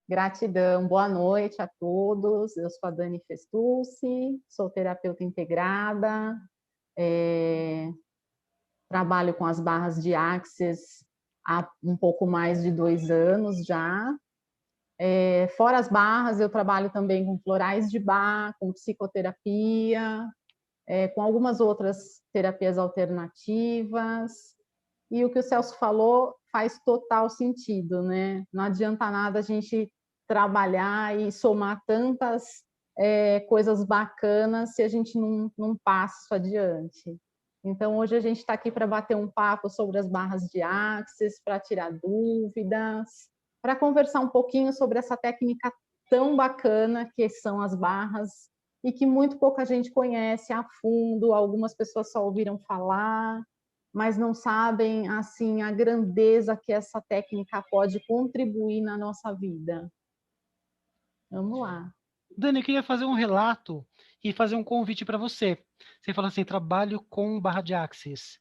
Gratidão, boa noite a todos. Eu sou a Dani Festucci, sou terapeuta integrada, é, trabalho com as barras de Axis há um pouco mais de 2 anos já. Fora as barras, eu trabalho também com florais de Bach, com psicoterapia, com algumas outras terapias alternativas. E o que o Celso falou faz total sentido, né? Não adianta nada a gente trabalhar e somar tantas coisas bacanas se a gente não passa isso adiante. Então, hoje a gente está aqui para bater um papo sobre as barras de Axis, para tirar dúvidas, para conversar um pouquinho sobre essa técnica tão bacana que são as barras e que muito pouca gente conhece a fundo, algumas pessoas só ouviram falar, mas não sabem assim a grandeza que essa técnica pode contribuir na nossa vida. Vamos lá. Dani, eu queria fazer um relato e fazer um convite para você. Você fala assim, trabalho com barra de Axis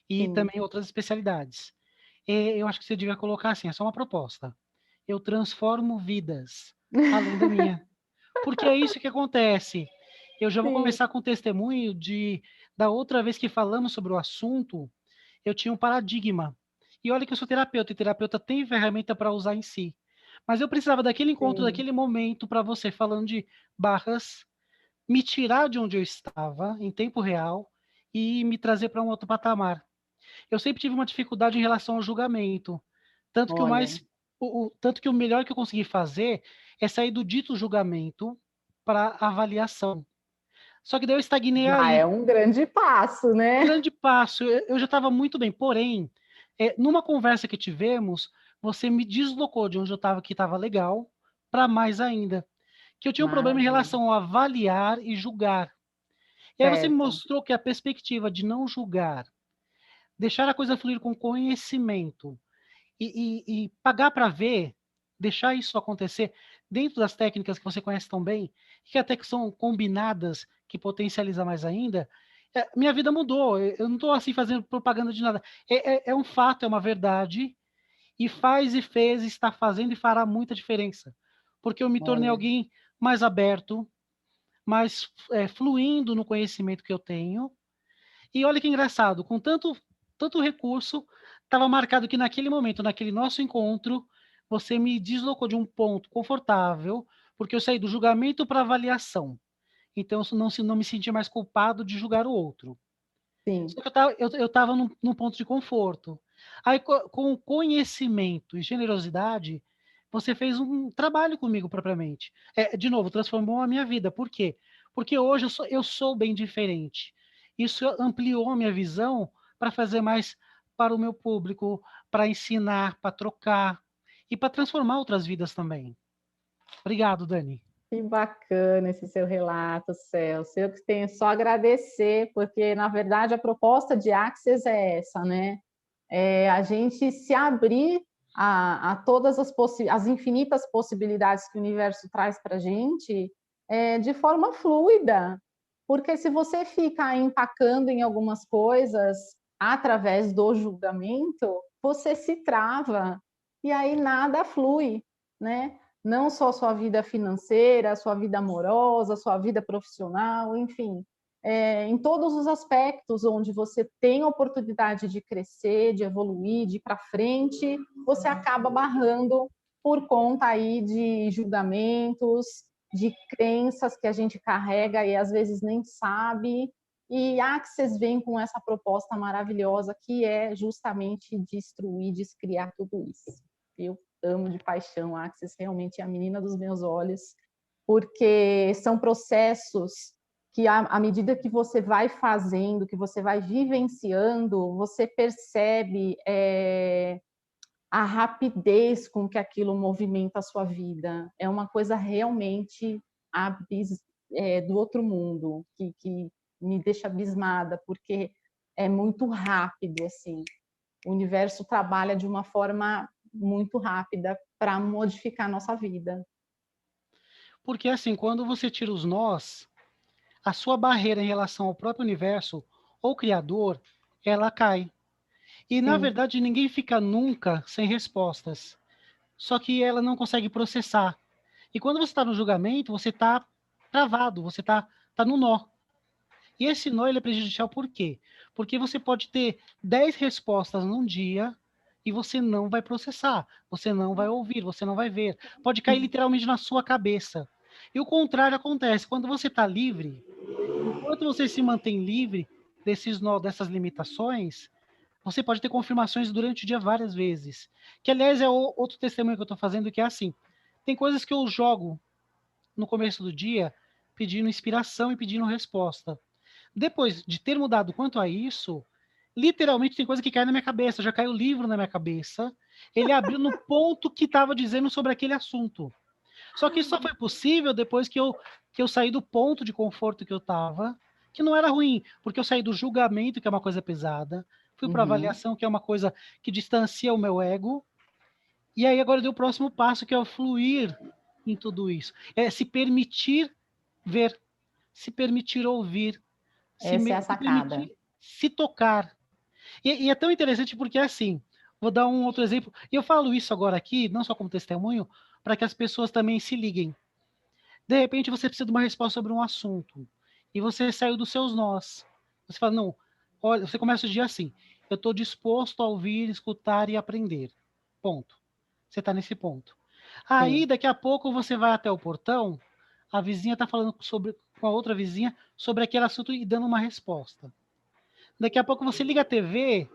e Sim, também outras especialidades. E eu acho que você devia colocar assim, é só uma proposta. Eu transformo vidas, além da minha. Porque é isso que acontece. Eu já vou sim, começar com o testemunho da outra vez que falamos sobre o assunto, eu tinha um paradigma. E olha que eu sou terapeuta, e terapeuta tem ferramenta para usar em si. Mas eu precisava daquele encontro, sim. daquele momento para você falando de barras, me tirar de onde eu estava em tempo real e me trazer para um outro patamar. Eu sempre tive uma dificuldade em relação ao julgamento, tanto que o Olha, mais tanto que o melhor que eu consegui fazer é sair do dito julgamento para avaliação. Só que daí eu estagnei já é aí. um grande passo, né? Grande passo, eu já estava muito bem, porém, numa conversa que tivemos, você me deslocou de onde eu estava, que estava legal, para mais ainda. Que eu tinha um problema em Maravilha. relação a avaliar e julgar. E aí você me Certo. mostrou que a perspectiva de não julgar, deixar a coisa fluir com conhecimento e pagar para ver, deixar isso acontecer dentro das técnicas que você conhece tão bem, que até que são combinadas, que potencializa mais ainda, minha vida mudou. Eu não estou assim fazendo propaganda de nada. É um fato, é uma verdade, e faz e fez, está fazendo e fará muita diferença. Porque eu me tornei Olha, alguém mais aberto, mais fluindo no conhecimento que eu tenho. E olha que engraçado, com tanto recurso, estava marcado que naquele momento, naquele nosso encontro, você me deslocou de um ponto confortável, porque eu saí do julgamento para avaliação. Então, eu não me senti mais culpado de julgar o outro. sim. Só que eu estava num ponto de conforto. Aí, com conhecimento e generosidade, você fez um trabalho comigo propriamente. De novo, transformou a minha vida. Por quê? Porque hoje eu sou bem diferente. Isso ampliou a minha visão para fazer mais para o meu público, para ensinar, para trocar e para transformar outras vidas também. Obrigado, Dani. Que bacana esse seu relato, Celso. Eu que tenho só a agradecer, porque, na verdade, a proposta de Axis é essa, né? A gente se abrir a todas as infinitas possibilidades que o universo traz para a gente de forma fluida. Porque se você fica empacando em algumas coisas através do julgamento, você se trava e aí nada flui, né? Não só sua vida financeira, sua vida amorosa, sua vida profissional, enfim, em todos os aspectos onde você tem a oportunidade de crescer, de evoluir, de ir para frente, você acaba barrando por conta aí de julgamentos, de crenças que a gente carrega e às vezes nem sabe. E a Axis vem com essa proposta maravilhosa que é justamente destruir, descriar tudo isso. Eu amo de paixão a Axis, realmente é a menina dos meus olhos, porque são processos que à medida que você vai fazendo, que você vai vivenciando, você percebe a rapidez com que aquilo movimenta a sua vida. É uma coisa realmente do outro mundo, que me deixa abismada, porque é muito rápido, assim. O universo trabalha de uma forma muito rápida para modificar a nossa vida. Porque assim, quando você tira os nós, a sua barreira em relação ao próprio universo ou criador, ela cai. E, na Sim, verdade, ninguém fica nunca sem respostas. só que ela não consegue processar. E quando você está no julgamento, você está travado, você tá no nó. E esse nó ele é prejudicial por quê? Porque você pode ter 10 respostas num dia e você não vai processar, você não vai ouvir, você não vai ver. Pode cair literalmente na sua cabeça. E o contrário acontece. Quando você está livre, enquanto você se mantém livre desses nó, dessas limitações, você pode ter confirmações durante o dia várias vezes. Que, aliás, é outro testemunho que eu estou fazendo, que é assim. Tem coisas que eu jogo no começo do dia pedindo inspiração e pedindo resposta. Depois de ter mudado quanto a isso, literalmente tem coisa que cai na minha cabeça. Já caiu o livro na minha cabeça. Ele abriu no ponto que estava dizendo sobre aquele assunto. Só que isso só foi possível depois que eu saí do ponto de conforto que eu estava, que não era ruim, porque eu saí do julgamento, que é uma coisa pesada, fui para Uhum. avaliação, que é uma coisa que distancia o meu ego, e aí agora deu o próximo passo, que é o fluir em tudo isso. É se permitir ver, se permitir ouvir, Essa é a se sacada. permitir se tocar. E é tão interessante porque, assim, vou dar um outro exemplo, e eu falo isso agora aqui, não só como testemunho, para que as pessoas também se liguem. De repente, você precisa de uma resposta sobre um assunto, e você saiu dos seus nós. Você fala, não, olha, você começa o dia assim, eu estou disposto a ouvir, escutar e aprender. Ponto. Você está nesse ponto. Aí, Sim. daqui a pouco, você vai até o portão, a vizinha está falando com a outra vizinha sobre aquele assunto e dando uma resposta. Daqui a pouco você liga a TV,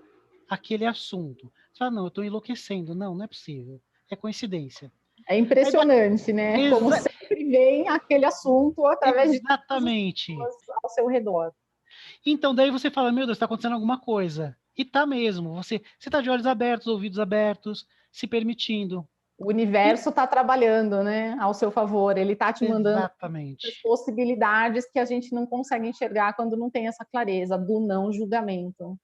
aquele assunto. Você fala, não, eu estou enlouquecendo. Não, não é possível. É coincidência. É Aí, impressionante, né? Como exa sempre vem aquele assunto através de todas as exatamente. pessoas ao seu redor. Então, daí você fala, meu Deus, está acontecendo alguma coisa. E tá mesmo. Você está de olhos abertos, ouvidos abertos, se permitindo. O E, universo está trabalhando, né, ao seu favor. Ele está te mandando as exatamente. possibilidades que a gente não consegue enxergar quando não tem essa clareza do não julgamento.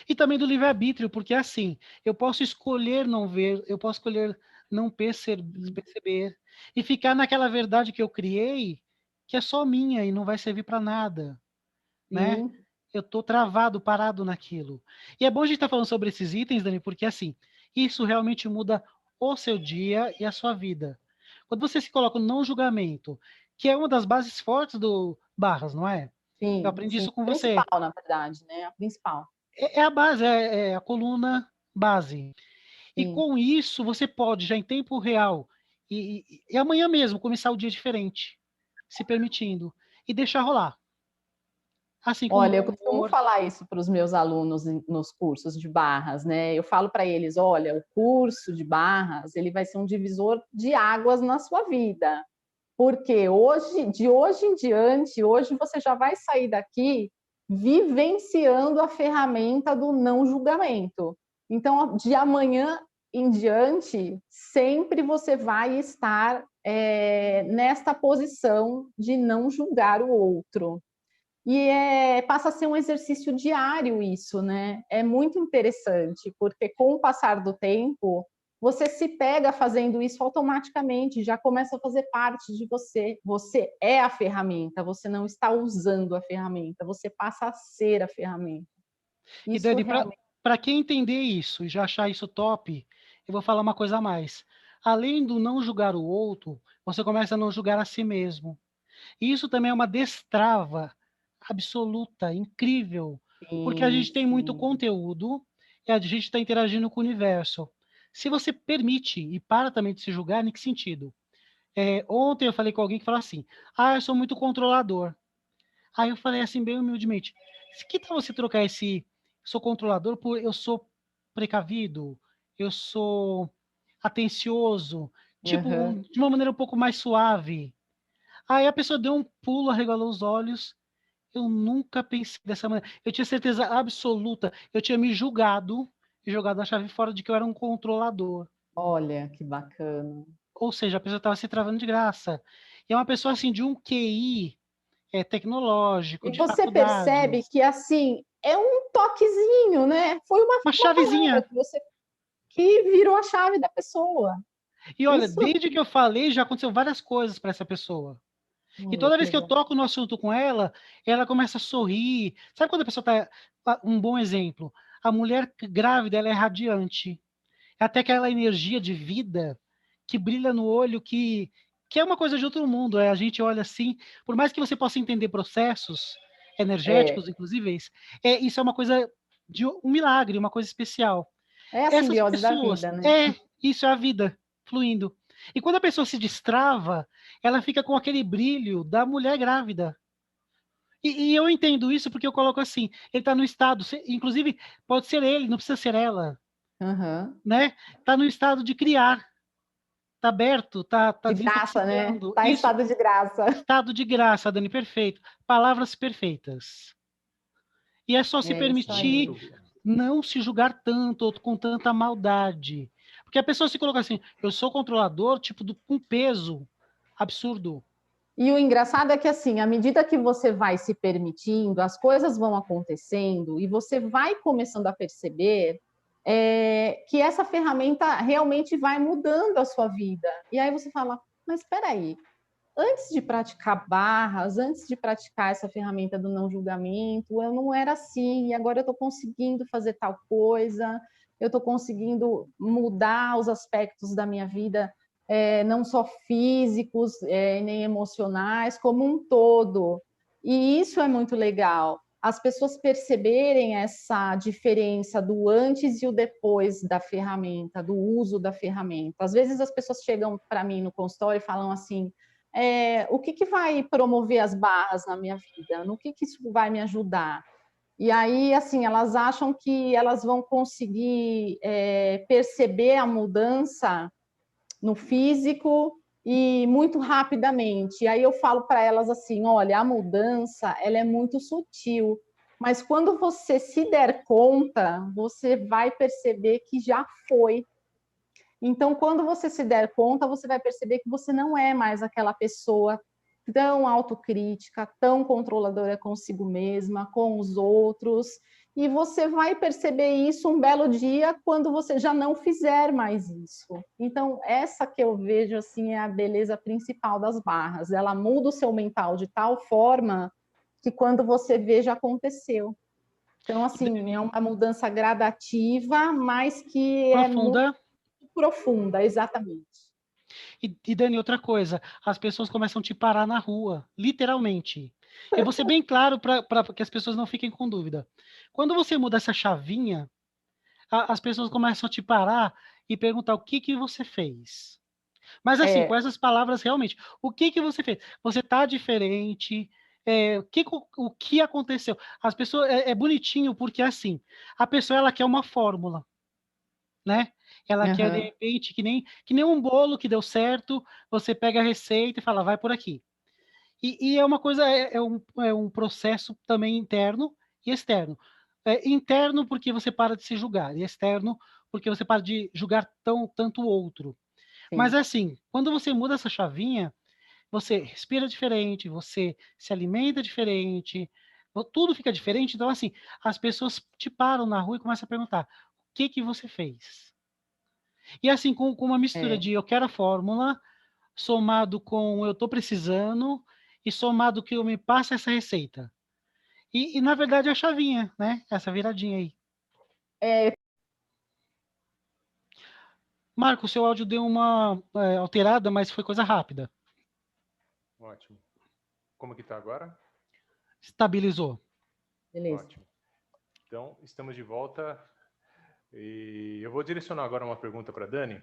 E também do livre-arbítrio, porque assim, eu posso escolher não ver, eu posso escolher não perceber e ficar naquela verdade que eu criei, que é só minha e não vai servir para nada, né? Sim, Eu estou travado, parado naquilo. E é bom a gente estar falando sobre esses itens, Dani, porque assim, isso realmente muda o seu dia e a sua vida. Quando você se coloca no não julgamento, que é uma das bases fortes do Barras, não é? Eu sim, aprendi sim. isso com você. Principal, na verdade, né? A principal. É a base, é a coluna base. E Sim. com isso, você pode, já em tempo real, e amanhã mesmo, começar o dia diferente, se permitindo, e deixar rolar. Assim, com Olha, eu bom costumo humor. falar isso para os meus alunos nos cursos de barras, né? Eu falo para eles, olha, o curso de barras, ele vai ser um divisor de águas na sua vida. Porque hoje, de hoje em diante, hoje você já vai sair daqui vivenciando a ferramenta do não julgamento. Então, de amanhã em diante, sempre você vai estar nesta posição de não julgar o outro. E passa a ser um exercício diário isso, né? É muito interessante, porque com o passar do tempo, você se pega fazendo isso automaticamente, já começa a fazer parte de você. Você é a ferramenta, você não está usando a ferramenta, você passa a ser a ferramenta. E Isso Dani, realmente. para quem entender isso e já achar isso top, eu vou falar uma coisa a mais. Além do não julgar o outro, você começa a não julgar a si mesmo. E isso também é uma destrava absoluta, incrível, porque a Sim, gente tem muito sim. conteúdo e a gente está interagindo com o universo. Se você permite e para também de se julgar, em que sentido? Ontem eu falei com alguém que falou assim: ah, eu sou muito controlador. Aí eu falei assim, bem humildemente: que tal você trocar esse sou controlador por eu sou precavido, eu sou atencioso, tipo, Uhum. de uma maneira um pouco mais suave. Aí a pessoa deu um pulo, arregalou os olhos. Eu nunca pensei dessa maneira. Eu tinha certeza absoluta. Eu tinha me julgado e jogado a chave fora de que eu era um controlador. Olha que bacana. Ou seja, a pessoa estava se travando de graça. E é uma pessoa assim de um QI tecnológico, E de você percebe faculdades. que assim é um toquezinho, né? Foi Uma uma palavra chavezinha. que virou a chave da pessoa. E olha, Isso, desde que eu falei, já aconteceu várias coisas para essa pessoa. E olha toda que vez que eu legal. toco no assunto com ela começa a sorrir. Sabe quando a pessoa tá. Um bom exemplo. A mulher grávida, ela é radiante. Até aquela energia de vida. que brilha no olho, que é uma coisa de outro mundo. A gente olha assim, por mais que você possa entender processos energéticos, inclusive, isso é uma coisa de um milagre, uma coisa especial. É a Essas simbiose da pessoas, vida, né? isso é a vida fluindo. E quando a pessoa se destrava, ela fica com aquele brilho da mulher grávida. E eu entendo isso porque eu coloco assim, ele está no estado, inclusive pode ser ele, não precisa ser ela, Uhum. né? Está no estado de criar, está aberto, está De graça, né? desintoxicando. Tá em Isso, estado de graça. estado de graça, Dani, perfeito. Palavras perfeitas. E é só se É isso permitir aí. Muito bom. não se julgar tanto ou com tanta maldade. Porque a pessoa se coloca assim, eu sou controlador, tipo, com peso absurdo. E o engraçado é que, assim, à medida que você vai se permitindo, as coisas vão acontecendo e você vai começando a perceber que essa ferramenta realmente vai mudando a sua vida. E aí você fala, mas espera aí, antes de praticar barras, antes de praticar essa ferramenta do não julgamento, eu não era assim, e agora eu estou conseguindo fazer tal coisa, eu estou conseguindo mudar os aspectos da minha vida, não só físicos, nem emocionais, como um todo. E isso é muito legal. As pessoas perceberem essa diferença do antes e o depois da ferramenta, do uso da ferramenta. Às vezes as pessoas chegam para mim no consultório e falam assim: o que vai promover as barras na minha vida? No que isso vai me ajudar? E aí, assim, elas acham que elas vão conseguir perceber a mudança no físico e muito rapidamente. E aí eu falo para elas assim, olha, a mudança, ela é muito sutil, mas quando você se der conta, você vai perceber que já foi. Então, quando você se der conta, você vai perceber que você não é mais aquela pessoa tão autocrítica, tão controladora consigo mesma, com os outros, e você vai perceber isso um belo dia quando você já não fizer mais isso. Então, essa que eu vejo assim é a beleza principal das barras. Ela muda o seu mental de tal forma que quando você vê já aconteceu. Então, assim, é uma mudança gradativa, mas que é muito Profunda. profunda, exatamente. E Dani, outra coisa, as pessoas começam a te parar na rua, literalmente. Eu vou ser bem claro para que as pessoas não fiquem com dúvida. Quando você muda essa chavinha, as pessoas começam a te parar e perguntar o que você fez. Mas assim, com essas palavras realmente, o que você fez? Você tá diferente? O que aconteceu? As pessoas é bonitinho porque assim, a pessoa ela quer uma fórmula, né? Ela quer de Uhum. repente que nem um bolo que deu certo, você pega a receita e fala, vai por aqui. E é uma coisa, é um processo também interno e externo. Interno porque você para de se julgar, e externo porque você para de julgar tanto o outro. Mas Sim. assim, quando você muda essa chavinha, você respira diferente, você se alimenta diferente, tudo fica diferente. Então, assim, as pessoas te param na rua e começam a perguntar: o que você fez? E assim, com uma mistura É. de eu quero a fórmula, somado com eu estou precisando, e somado que eu me passa essa receita. E na verdade é a chavinha, né? Essa viradinha aí. É, Marco, seu áudio deu uma alterada, mas foi coisa rápida. Ótimo. Como que está agora? Estabilizou. beleza. Ótimo. Então, estamos de volta. E eu vou direcionar agora uma pergunta para a Dani,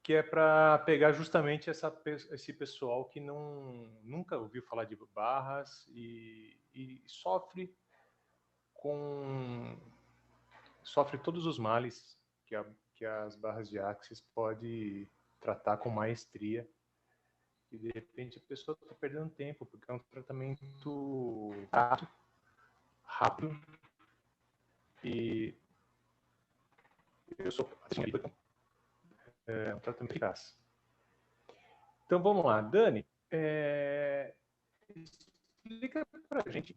que é para pegar justamente esse pessoal que nunca ouviu falar de barras e sofre todos os males que as barras de Axis pode tratar com maestria. E de repente a pessoa está perdendo tempo, porque é um tratamento rápido, e eu sou um tratamento eficaz. Então vamos lá, Dani, explica para a gente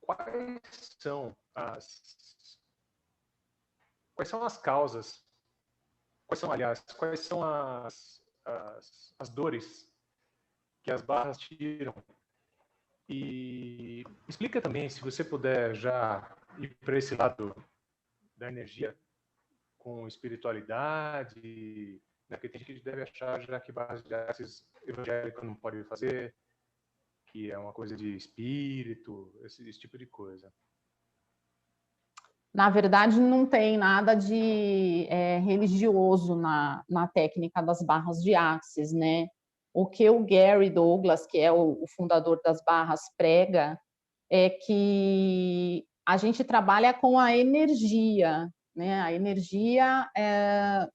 quais são as causas, quais são as dores que as barras tiram. E explica também, se você puder já ir para esse lado da energia, com espiritualidade, né? Porque tem gente que deve achar já que barras de axis evangélico não pode fazer, que é uma coisa de espírito, esse tipo de coisa. Na verdade, não tem nada de religioso na técnica das barras de axis, né? O que o Gary Douglas, que é o fundador das barras, prega é que a gente trabalha com a energia, né? A energia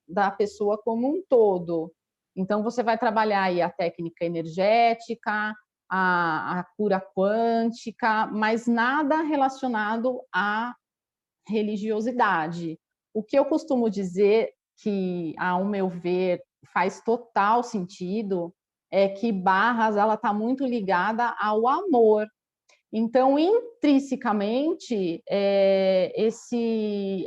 da pessoa como um todo. Então, você vai trabalhar aí a técnica energética, a cura quântica, mas nada relacionado à religiosidade. O que eu costumo dizer que, ao meu ver, faz total sentido é que Barras ela está muito ligada ao amor. Então, intrinsecamente,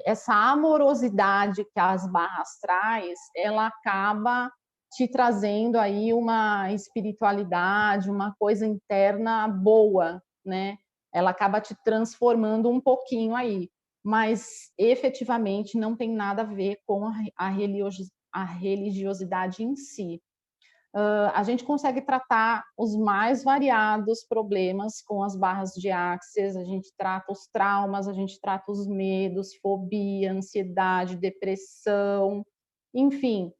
essa amorosidade que as Barras traz, ela acaba te trazendo aí uma espiritualidade, uma coisa interna boa, né? Ela acaba te transformando um pouquinho aí, mas efetivamente não tem nada a ver com a religiosidade em si. A gente consegue tratar os mais variados problemas com as barras de Axis, a gente trata os traumas, a gente trata os medos, fobia, ansiedade, depressão, enfim,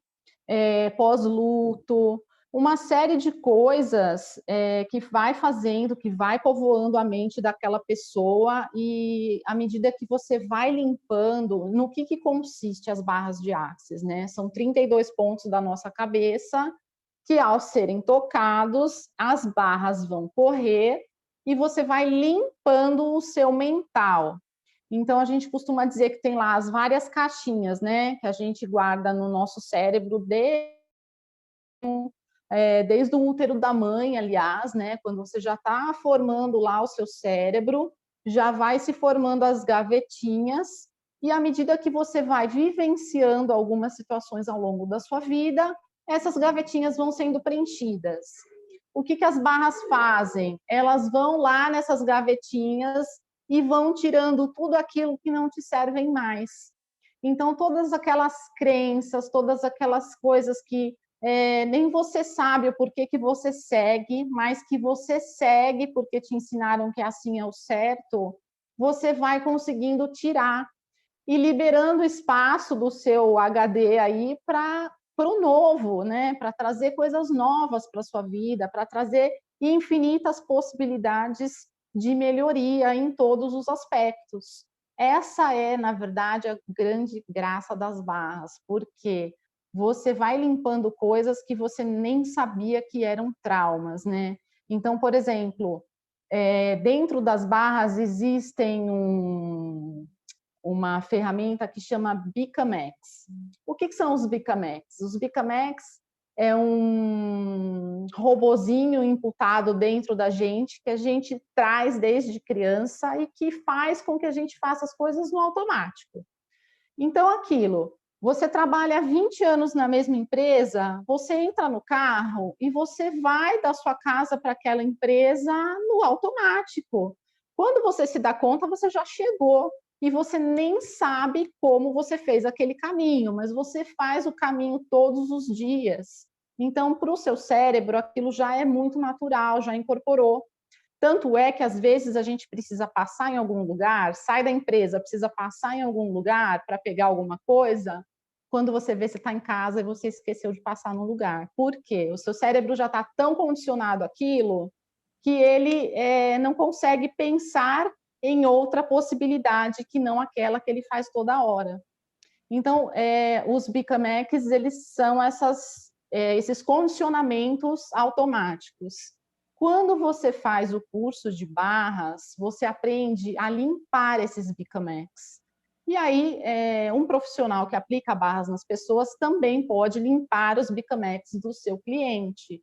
pós-luto, uma série de coisas que vai fazendo, que vai povoando a mente daquela pessoa, e à medida que você vai limpando, no que consiste as barras de Axis, né? São 32 pontos da nossa cabeça, que ao serem tocados, as barras vão correr e você vai limpando o seu mental. Então, a gente costuma dizer que tem lá as várias caixinhas, né, que a gente guarda no nosso cérebro desde o útero da mãe, aliás, né, quando você já está formando lá o seu cérebro, já vai se formando as gavetinhas, e à medida que você vai vivenciando algumas situações ao longo da sua vida, essas gavetinhas vão sendo preenchidas. O que as barras fazem? Elas vão lá nessas gavetinhas e vão tirando tudo aquilo que não te servem mais. Então, todas aquelas crenças, todas aquelas coisas que nem você sabe o porquê que você segue, mas que você segue porque te ensinaram que assim é o certo, você vai conseguindo tirar e liberando espaço do seu HD aí para o novo, né? Para trazer coisas novas para a sua vida, para trazer infinitas possibilidades de melhoria em todos os aspectos. Essa é, na verdade, a grande graça das barras, porque você vai limpando coisas que você nem sabia que eram traumas, né? Então, por exemplo, dentro das barras existem uma ferramenta que chama Bicamex. O que são os Bicamex? Os Bicamex é um robozinho imputado dentro da gente, que a gente traz desde criança e que faz com que a gente faça as coisas no automático. Então, aquilo, você trabalha 20 anos na mesma empresa, você entra no carro e você vai da sua casa para aquela empresa no automático. Quando você se dá conta, você já chegou e você nem sabe como você fez aquele caminho, mas você faz o caminho todos os dias. Então, para o seu cérebro, aquilo já é muito natural, já incorporou. Tanto é que, às vezes, a gente precisa passar em algum lugar, sai da empresa, precisa passar em algum lugar para pegar alguma coisa, quando você vê, você está em casa e você esqueceu de passar no lugar. Por quê? O seu cérebro já está tão condicionado àquilo que ele não consegue pensar em outra possibilidade que não aquela que ele faz toda hora. Então, os Bicamecs, eles são esses condicionamentos automáticos. Quando você faz o curso de barras, você aprende a limpar esses Bicamecs. E aí, um profissional que aplica barras nas pessoas também pode limpar os Bicamecs do seu cliente.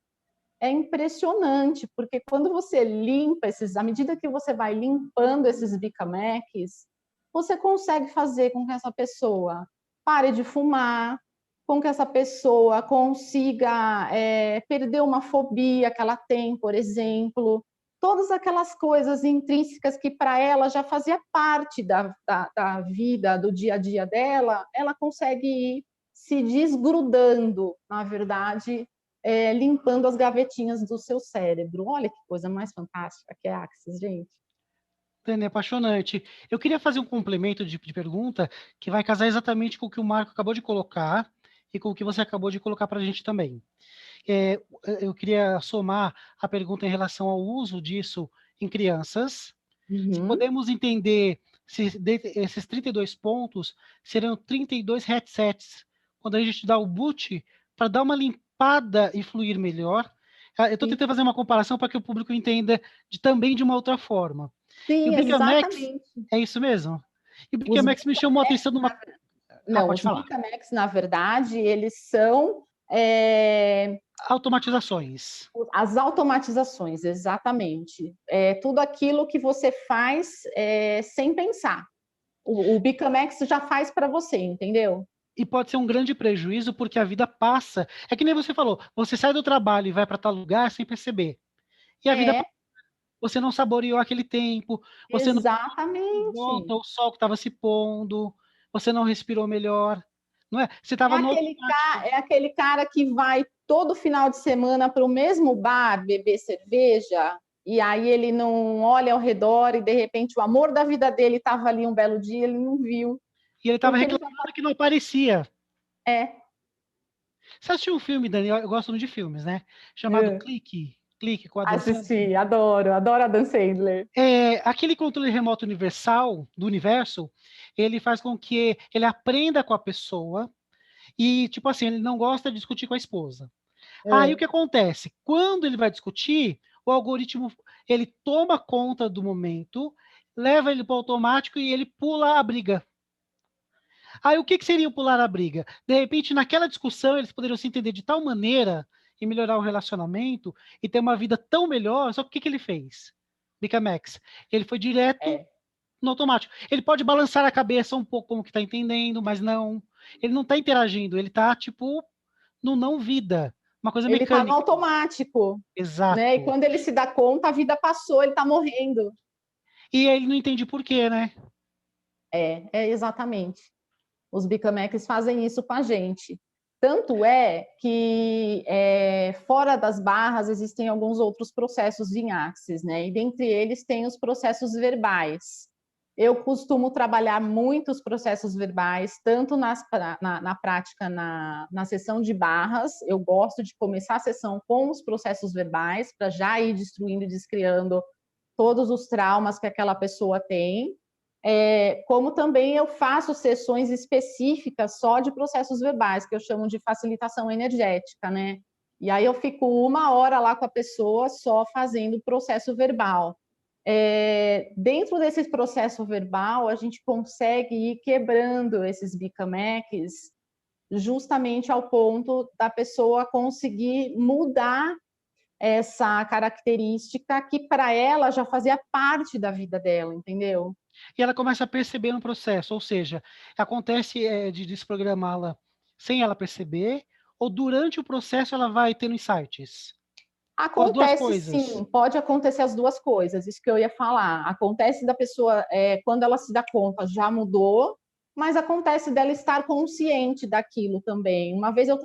É impressionante, porque quando você limpa à medida que você vai limpando esses Bicamecs, você consegue fazer com que essa pessoa pare de fumar, com que essa pessoa consiga perder uma fobia que ela tem, por exemplo. todas aquelas coisas intrínsecas que para ela já fazia parte da vida, do dia a dia dela, ela consegue ir se desgrudando, na verdade, limpando as gavetinhas do seu cérebro. Olha que coisa mais fantástica que é a Axis, gente. É apaixonante. Eu queria fazer um complemento de pergunta que vai casar exatamente com o que o Marco acabou de colocar e com o que você acabou de colocar para a gente também. Eu queria somar a pergunta em relação ao uso disso em crianças. Se podemos entender se esses 32 pontos serão 32 headsets, quando a gente dá o boot para dar uma limpada e fluir melhor. Eu estou tentando fazer uma comparação para que o público entenda também de uma outra forma. Sim, e o Bicamax, exatamente. é isso mesmo? E o Bicamax me chamou a atenção numa... Não, pode os falar. Bicamax, na verdade, eles são... Automatizações. As automatizações, exatamente. Tudo aquilo que você faz sem pensar. O Bicamax já faz para você, entendeu? E pode ser um grande prejuízo porque a vida passa. É que nem você falou, você sai do trabalho e vai para tal lugar sem perceber. E a vida passa. Você não saboreou aquele tempo, você Exatamente. não volta o sol que estava se pondo, você não respirou melhor, não é? Você estava aquele cara que vai todo final de semana para o mesmo bar beber cerveja, e aí ele não olha ao redor e de repente o amor da vida dele estava ali um belo dia, ele não viu. E ele estava reclamando que não aparecia. Você assistiu um filme, Daniel? Eu gosto muito de filmes, né? Chamado Clique com a Dan Sandler. Assisti, adoro a Dan Sandler. Aquele controle remoto universal do universo, ele faz com que ele aprenda com a pessoa e, tipo assim, ele não gosta de discutir com a esposa. Aí o que acontece? Quando ele vai discutir, o algoritmo, ele toma conta do momento, leva ele para o automático e ele pula a briga. Aí o que seria o pular a briga? De repente, naquela discussão, eles poderiam se entender de tal maneira e melhorar o relacionamento e ter uma vida tão melhor. Só que o que ele fez? Bicamax. Ele foi direto no automático. Ele pode balançar a cabeça um pouco como que está entendendo, mas não. Ele não está interagindo, ele está, tipo, no não vida. Uma coisa mecânica. Ele está no automático. Exato. Né? E quando ele se dá conta, a vida passou, ele está morrendo. E ele não entende por quê, né? Exatamente. Os Bicamax fazem isso com a gente. Tanto é que fora das barras existem alguns outros processos em Axis, né? E dentre eles tem os processos verbais. Eu costumo trabalhar muitos processos verbais, tanto na prática, na sessão de barras. Eu gosto de começar a sessão com os processos verbais, para já ir destruindo e descriando todos os traumas que aquela pessoa tem. Como também eu faço sessões específicas só de processos verbais, que eu chamo de facilitação energética, né? E aí eu fico 1 hora lá com a pessoa só fazendo processo verbal. Dentro desse processo verbal, a gente consegue ir quebrando esses Bicamax justamente ao ponto da pessoa conseguir mudar essa característica que para ela já fazia parte da vida dela, entendeu? E ela começa a perceber no processo, ou seja, acontece de desprogramá-la sem ela perceber, ou durante o processo ela vai tendo insights? Acontece sim, pode acontecer as duas coisas, isso que eu ia falar. Acontece da pessoa, quando ela se dá conta, já mudou, mas acontece dela estar consciente daquilo também. Uma vez eu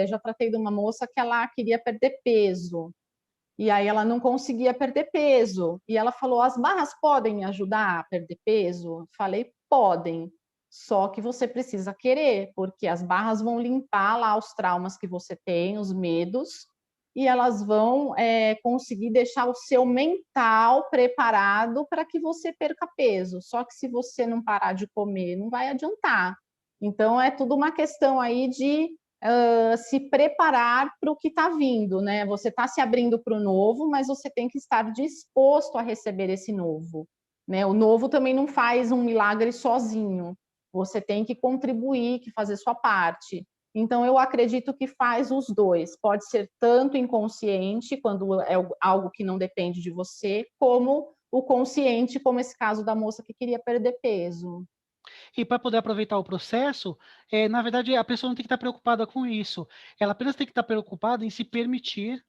já tratei de uma moça que ela queria perder peso, e aí ela não conseguia perder peso. E ela falou, as barras podem me ajudar a perder peso? Falei, podem, só que você precisa querer, porque as barras vão limpar lá os traumas que você tem, os medos, e elas vão conseguir deixar o seu mental preparado para que você perca peso. Só que se você não parar de comer, não vai adiantar. Então, é tudo uma questão aí de se preparar para o que está vindo, né? Você está se abrindo para o novo, mas você tem que estar disposto a receber esse novo, né? O novo também não faz um milagre sozinho. Você tem que contribuir, que fazer sua parte. Então, eu acredito que faz os dois. Pode ser tanto inconsciente, quando é algo que não depende de você, como o consciente, como esse caso da moça que queria perder peso. E para poder aproveitar o processo, na verdade, a pessoa não tem que estar preocupada com isso. Ela apenas tem que estar preocupada em se permitir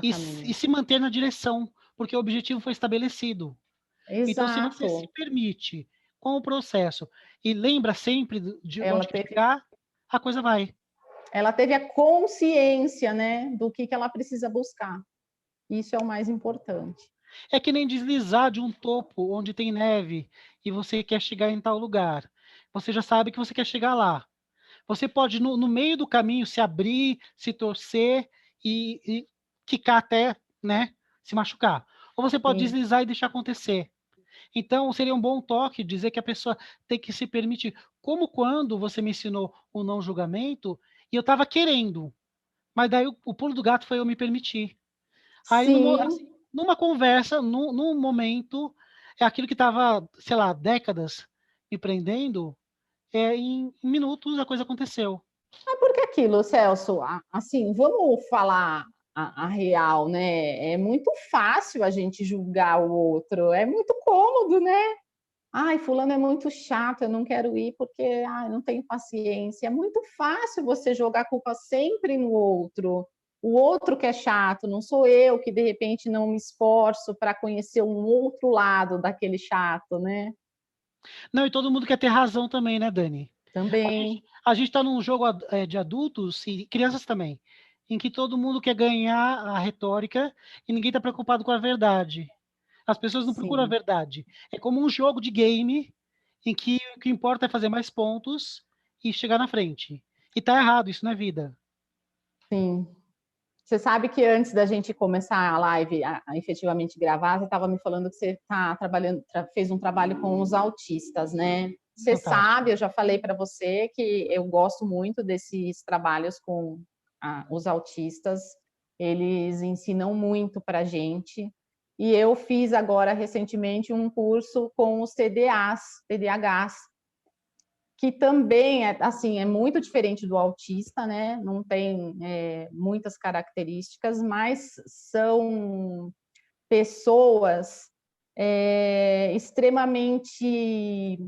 e se manter na direção. porque o objetivo foi estabelecido. Então, se você se Exato. permite com o processo e lembra sempre de Ela onde quer teve, chegar, a coisa vai. ela teve a consciência, né, do que ela precisa buscar. Isso é o mais importante. É que nem deslizar de um topo onde tem neve e você quer chegar em tal lugar. Você já sabe que você quer chegar lá. Você pode, no meio do caminho, se abrir, se torcer e quicar até, né, se machucar. Ou você pode Sim, deslizar e deixar acontecer. Então, seria um bom toque dizer que a pessoa tem que se permitir. Como quando você me ensinou o não julgamento, e eu estava querendo, mas daí o pulo do gato foi eu me permitir. Aí, sim. numa conversa, num momento, é aquilo que estava, sei lá, décadas me prendendo, em minutos a coisa aconteceu. É porque aquilo, Celso, assim, vamos falar a real, né? É muito fácil a gente julgar o outro, é muito cômodo, né? Ai, fulano é muito chato, eu não quero ir porque ai, não tenho paciência. É muito fácil você jogar a culpa sempre no outro. O outro que é chato, não sou eu que de repente não me esforço para conhecer um outro lado daquele chato, né? Não, e todo mundo quer ter razão também, né, Dani? Também, A gente está num jogo de adultos e crianças também, em que todo mundo quer ganhar a retórica e ninguém está preocupado com a verdade. As pessoas não procuram a sim, verdade. É como um jogo de game em que o que importa é fazer mais pontos e chegar na frente. E tá errado, isso não é vida. sim. Você sabe que antes da gente começar a live, a efetivamente gravar, você estava me falando que você tá trabalhando, fez um trabalho com os autistas, né? Você Fantástico. sabe, eu já falei para você que eu gosto muito desses trabalhos com os autistas. Eles ensinam muito para a gente. E eu fiz agora recentemente um curso com os TDAHs, que também é assim, é muito diferente do autista, né? Não tem muitas características, mas são pessoas extremamente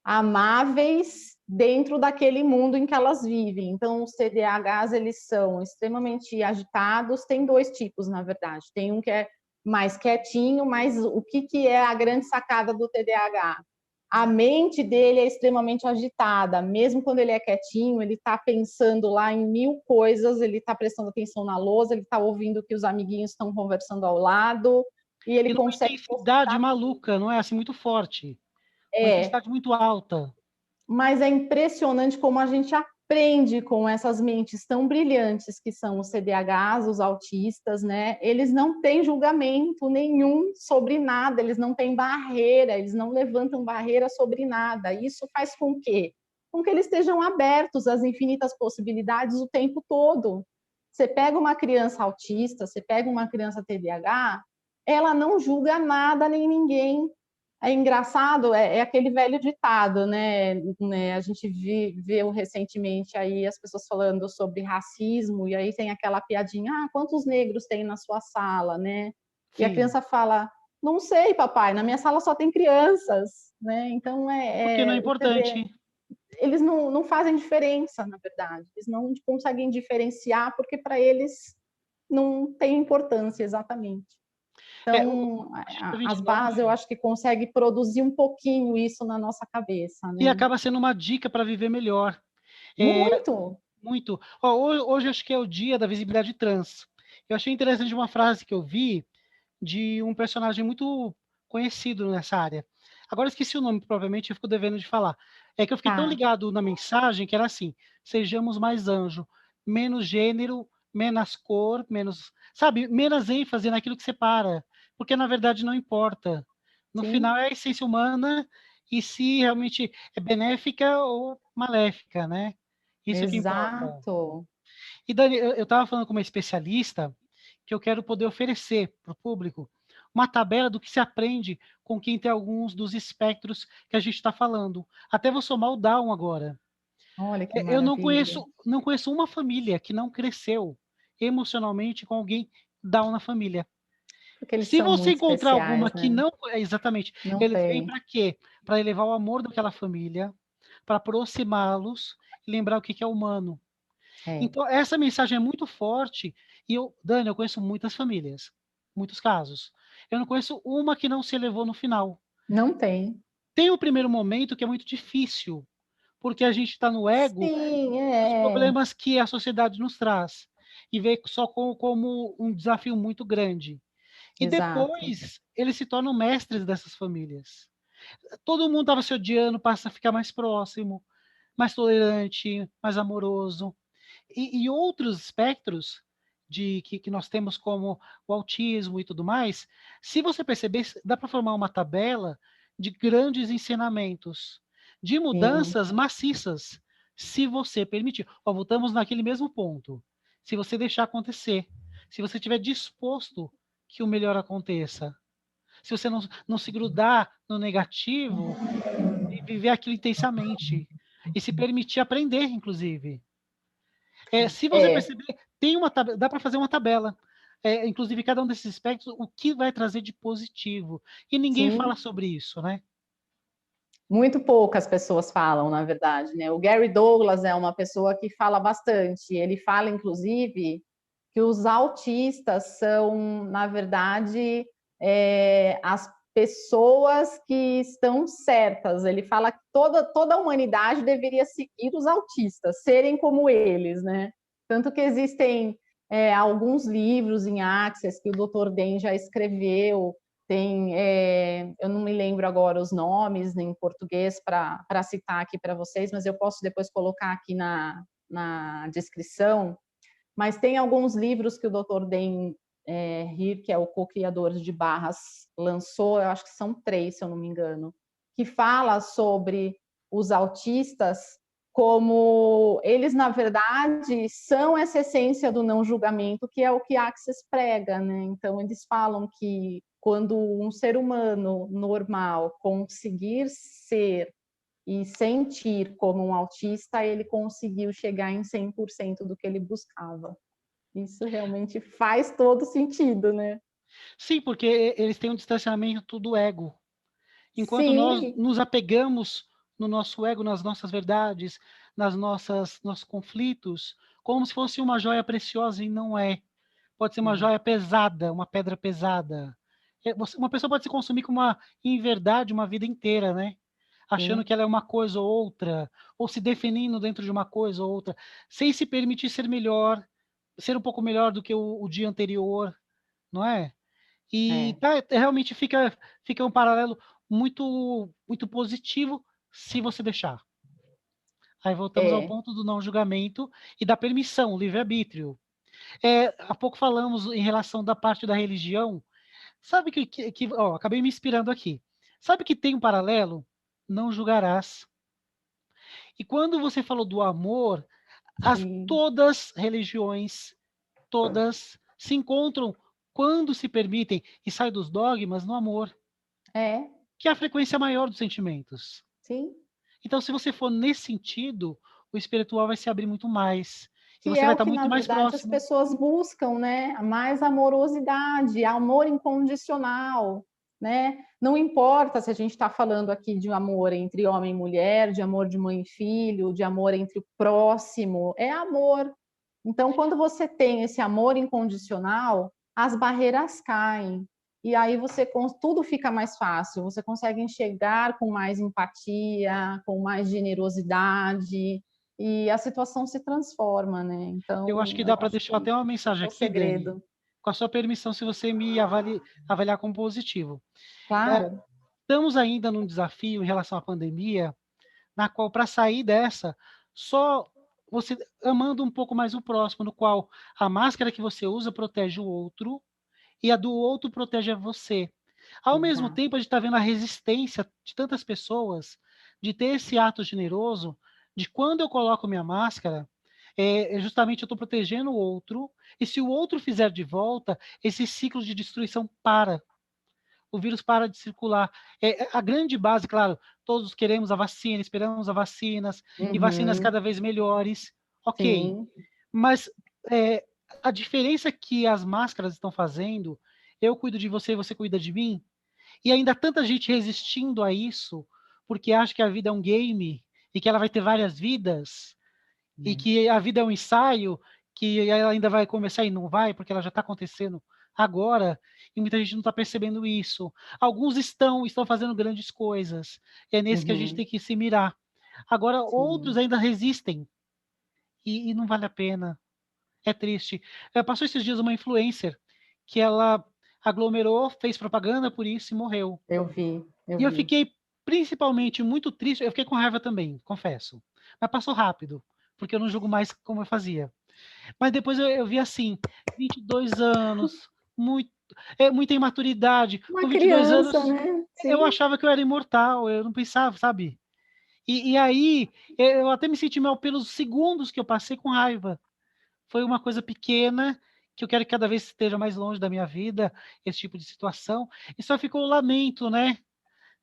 amáveis dentro daquele mundo em que elas vivem. Então, os TDAHs, eles são extremamente agitados. Tem dois tipos, na verdade. Tem um que é mais quietinho, mas o que é a grande sacada do TDAH? A mente dele é extremamente agitada, mesmo quando ele é quietinho, ele está pensando lá em mil coisas, ele está prestando atenção na lousa, ele está ouvindo o que os amiguinhos estão conversando ao lado, e ele E numa consegue intensidade maluca, não é assim muito forte. Uma é, intensidade muito alta. mas é impressionante como a gente aprende com essas mentes tão brilhantes que são os CDHs, os autistas, né? Eles não têm julgamento nenhum sobre nada, eles não têm barreira, eles não levantam barreira sobre nada. Isso faz com que? Com que eles estejam abertos às infinitas possibilidades o tempo todo. Você pega uma criança autista, você pega uma criança TDAH, ela não julga nada nem ninguém. É engraçado, é aquele velho ditado, né? A gente viu recentemente aí as pessoas falando sobre racismo, e aí tem aquela piadinha, quantos negros tem na sua sala, né? E a Sim. criança fala, não sei, papai, na minha sala só tem crianças, né? Então, Porque não é você vê, importante. eles não fazem diferença, na verdade. Eles não conseguem diferenciar, porque para eles não tem importância exatamente. Então, Hoje a gente as bases eu longe. acho que consegue produzir um pouquinho isso na nossa cabeça, E né? acaba sendo uma dica para viver melhor. É, Muito. muito. Ó, hoje acho que é o dia da visibilidade trans. Eu achei interessante uma frase que eu vi de um personagem muito conhecido nessa área. Agora eu esqueci o nome, provavelmente eu fico devendo de falar. É que eu fiquei tão Tá. ligado na mensagem que era assim: sejamos mais anjo, menos gênero, menos cor, menos, sabe, menos ênfase naquilo que separa, porque na verdade não importa. No final Sim, é a essência humana e se realmente é benéfica ou maléfica, né? Isso que importa. exato. E Dani, eu estava falando com uma especialista que eu quero poder oferecer para o público uma tabela do que se aprende com quem tem alguns dos espectros que a gente está falando. Até vou somar o Down agora. Olha que Eu maravilha. não conheço uma família que não cresceu emocionalmente com alguém Down na família. Porque eles Se são você muito encontrar alguma especiais, que né? não, exatamente, Não eles vêm tem. para quê? Para elevar o amor daquela família, para aproximá-los e lembrar o que é humano. É. Então, essa mensagem é muito forte. E eu, Dani, eu conheço muitas famílias, muitos casos. Eu não conheço uma que não se elevou no final. Não tem. Tem o primeiro momento que é muito difícil, porque a gente está no ego Sim, dos problemas que a sociedade nos traz e vê só como um desafio muito grande. E exato. depois eles se tornam mestres dessas famílias. Todo mundo estava se odiando, passa a ficar mais próximo, mais tolerante, mais amoroso. E outros espectros que nós temos, como o autismo e tudo mais, se você perceber, dá para formar uma tabela de grandes ensinamentos, de Sim. mudanças maciças, se você permitir. Ó, voltamos naquele mesmo ponto. Se você deixar acontecer, se você estiver disposto que o melhor aconteça, se você não se grudar no negativo e viver aquilo intensamente, e se permitir aprender, inclusive. Se você É, perceber, tem uma dá para fazer uma tabela. Inclusive, cada um desses aspectos, o que vai trazer de positivo. E ninguém fala sim. sobre isso, né? Muito poucas pessoas falam, na verdade, né? O Gary Douglas é uma pessoa que fala bastante. Ele fala, inclusive, que os autistas são, na verdade, as pessoas que estão certas. Ele fala que toda a humanidade deveria seguir os autistas, serem como eles, né? Tanto que existem alguns livros em Access que o Dr. Den já escreveu, tem, eu não me lembro agora os nomes em português para citar aqui para vocês, mas eu posso depois colocar aqui na descrição. Mas tem alguns livros que o Dr. Dan Heer, que é o co-criador de Barras, lançou, eu acho que são 3, se eu não me engano, que fala sobre os autistas como eles, na verdade, são essa essência do não julgamento, que é o que Access prega, né? Então, eles falam que quando um ser humano normal conseguir ser e sentir como um autista, ele conseguiu chegar em 100% do que ele buscava. Isso realmente faz todo sentido, né? Sim, porque eles têm um distanciamento do ego. Enquanto nós Sim. nos apegamos no nosso ego, nas nossas verdades, nossos conflitos, como se fosse uma joia preciosa, e não é. Pode ser uma joia pesada, uma pedra pesada. Uma pessoa pode se consumir com uma inverdade uma vida inteira, né? Achando Sim. que ela é uma coisa ou outra, ou se definindo dentro de uma coisa ou outra, sem se permitir ser melhor, ser um pouco melhor do que o dia anterior, não é? E realmente fica um paralelo muito positivo se você deixar. Aí voltamos ao É. ponto do não julgamento e da permissão, livre-arbítrio. Há pouco falamos em relação da parte da religião. Sabe acabei me inspirando aqui. Sabe que tem um paralelo? Não julgarás. E quando você falou do amor, Sim. todas religiões, todas se encontram quando se permitem e saem dos dogmas no amor, É. que é a frequência maior dos sentimentos. Sim. Então, se você for nesse sentido, o espiritual vai se abrir muito mais. E Que você é vai o estar que, muito na mais verdade, as próximo. pessoas buscam, né? Mais amorosidade, amor incondicional, né? Não importa se a gente está falando aqui de amor entre homem e mulher, de amor de mãe e filho, de amor entre o próximo, é amor. Então, quando você tem esse amor incondicional, as barreiras caem. E aí tudo fica mais fácil, você consegue enxergar com mais empatia, com mais generosidade, e a situação se transforma, né? Eu acho Então, que eu dá para acho deixar que até uma esse mensagem é o aqui, Dani, segredo. com a sua permissão, se você me avaliar como positivo. Claro. Estamos ainda num desafio em relação à pandemia, na qual, para sair dessa, só você amando um pouco mais o próximo, no qual a máscara que você usa protege o outro e a do outro protege a você. Ao mesmo Exato. tempo, a gente está vendo a resistência de tantas pessoas de ter esse ato generoso, de quando eu coloco minha máscara, justamente eu estou protegendo o outro, e se o outro fizer de volta, esse ciclo de destruição para. O vírus para de circular. A grande base, claro, todos queremos a vacina, esperamos a vacinas, e vacinas Uhum. cada vez melhores, ok. Sim. Mas é, a diferença que as máscaras estão fazendo, eu cuido de você, você cuida de mim, e ainda tanta gente resistindo a isso, porque acha que a vida é um game, e que ela vai ter várias vidas, e que a vida é um ensaio, que ela ainda vai começar e não vai, porque ela já está acontecendo agora, e muita gente não está percebendo isso. Alguns estão fazendo grandes coisas. É nesse que a gente tem que se mirar. Agora, outros Sim. ainda resistem e não vale a pena. É triste. Passou esses dias uma influencer que ela aglomerou, fez propaganda por isso e morreu. Eu vi, eu E eu vi. fiquei principalmente muito triste, eu fiquei com raiva também, confesso. Mas passou rápido, porque eu não julgo mais como eu fazia. Mas depois eu vi assim, 22 anos, muita imaturidade. Uma Com 22 criança, anos, né? eu Sim. achava que eu era imortal, eu não pensava, sabe? E aí, eu até me senti mal pelos segundos que eu passei com raiva. Foi uma coisa pequena, que eu quero que cada vez esteja mais longe da minha vida, esse tipo de situação. E só ficou o lamento, né?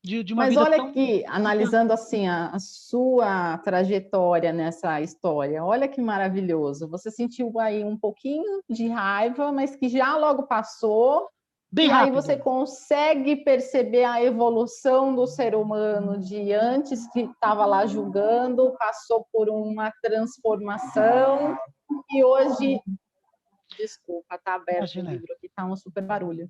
De uma Mas vida olha tão. aqui, analisando assim a sua trajetória nessa história, olha que maravilhoso. Você sentiu aí um pouquinho de raiva, mas que já logo passou, Bem e aí você rápido. consegue perceber a evolução do ser humano de antes que estava lá julgando, passou por uma transformação, e hoje, desculpa, está aberto o Imagina. livro aqui, está um super barulho.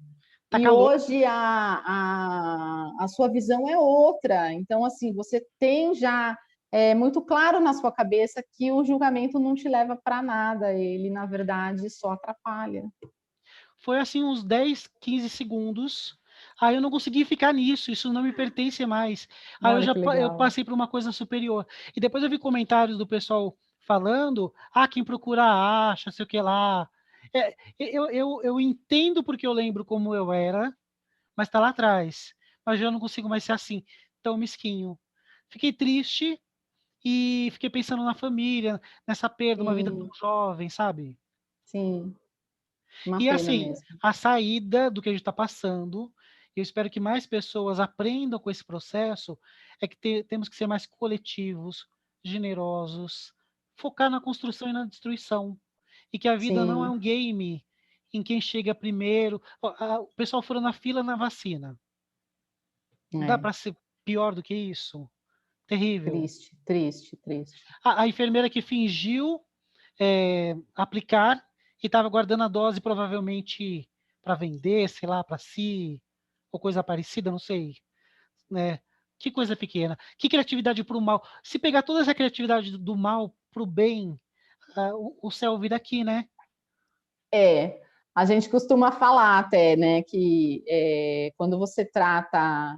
Tá E calor. hoje a sua visão é outra. Então, assim, você tem já muito claro na sua cabeça que o julgamento não te leva para nada, ele, na verdade, só atrapalha. Foi assim uns 10, 15 segundos. Aí eu não consegui ficar nisso, isso não me pertence mais. Aí Olha que eu legal. passei para uma coisa superior. E depois eu vi comentários do pessoal falando, quem procura acha, sei o que lá. Eu entendo porque eu lembro como eu era, mas está lá atrás. Mas eu não consigo mais ser assim, tão mesquinho. Fiquei triste e fiquei pensando na família, nessa perda, uma vida tão Sim, jovem, sabe? sim, uma E pena assim, mesmo. a saída do que a gente está passando, eu espero que mais pessoas aprendam com esse processo, é que temos que ser mais coletivos, generosos, focar na construção e na destruição. E que a vida não é Sim, um game em quem chega primeiro. O pessoal furando na fila na vacina. Dá é para ser pior do que isso? Terrível. triste, triste, triste. A enfermeira que fingiu aplicar e estava guardando a dose provavelmente para vender, sei lá, para si, ou coisa parecida, não sei, né? Que coisa pequena. Que criatividade para o mal. Se pegar toda essa criatividade do mal para o bem, o céu vira aqui, né? É, a gente costuma falar até, né, que quando você trata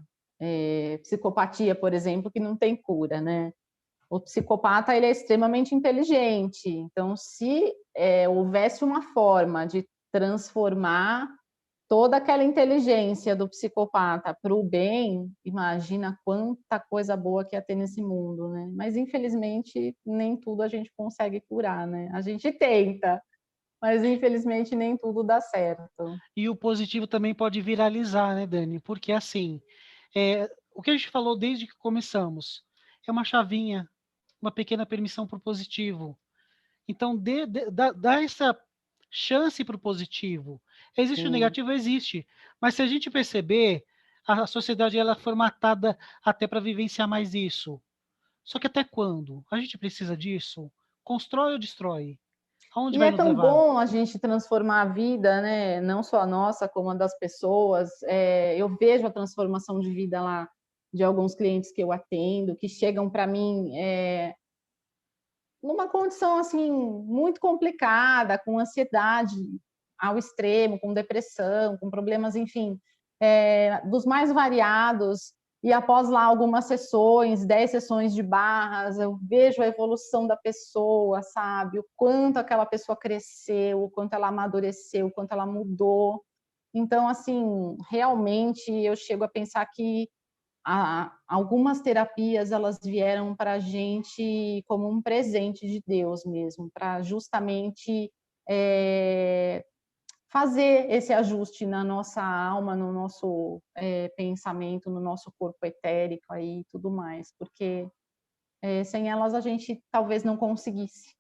psicopatia, por exemplo, que não tem cura, né? O psicopata ele é extremamente inteligente, então se houvesse uma forma de transformar toda aquela inteligência do psicopata para o bem, imagina quanta coisa boa que ia ter nesse mundo, né? Mas infelizmente nem tudo a gente consegue curar, né? A gente tenta, mas infelizmente nem tudo dá certo. E o positivo também pode viralizar, né, Dani? Porque assim, o que a gente falou desde que começamos é uma chavinha, uma pequena permissão para o positivo. Então, dá essa chance para o positivo. Existe o Sim. negativo? Existe. Mas se a gente perceber, a sociedade ela é formatada até para vivenciar mais isso. Só que até quando? A gente precisa disso? Constrói ou destrói? Aonde E vai é nos tão levar? bom a gente transformar a vida, né? Não só a nossa, como a das pessoas. Eu vejo a transformação de vida lá de alguns clientes que eu atendo, que chegam para mim numa condição assim muito complicada, com ansiedade ao extremo, com depressão, com problemas, enfim, dos mais variados. E após lá algumas sessões, 10 sessões de barras, eu vejo a evolução da pessoa, sabe? O quanto aquela pessoa cresceu, o quanto ela amadureceu, o quanto ela mudou. Então, assim, realmente eu chego a pensar que algumas terapias elas vieram para a gente como um presente de Deus mesmo, para justamente fazer esse ajuste na nossa alma, no nosso pensamento, no nosso corpo etérico aí e tudo mais, porque sem elas a gente talvez não conseguisse,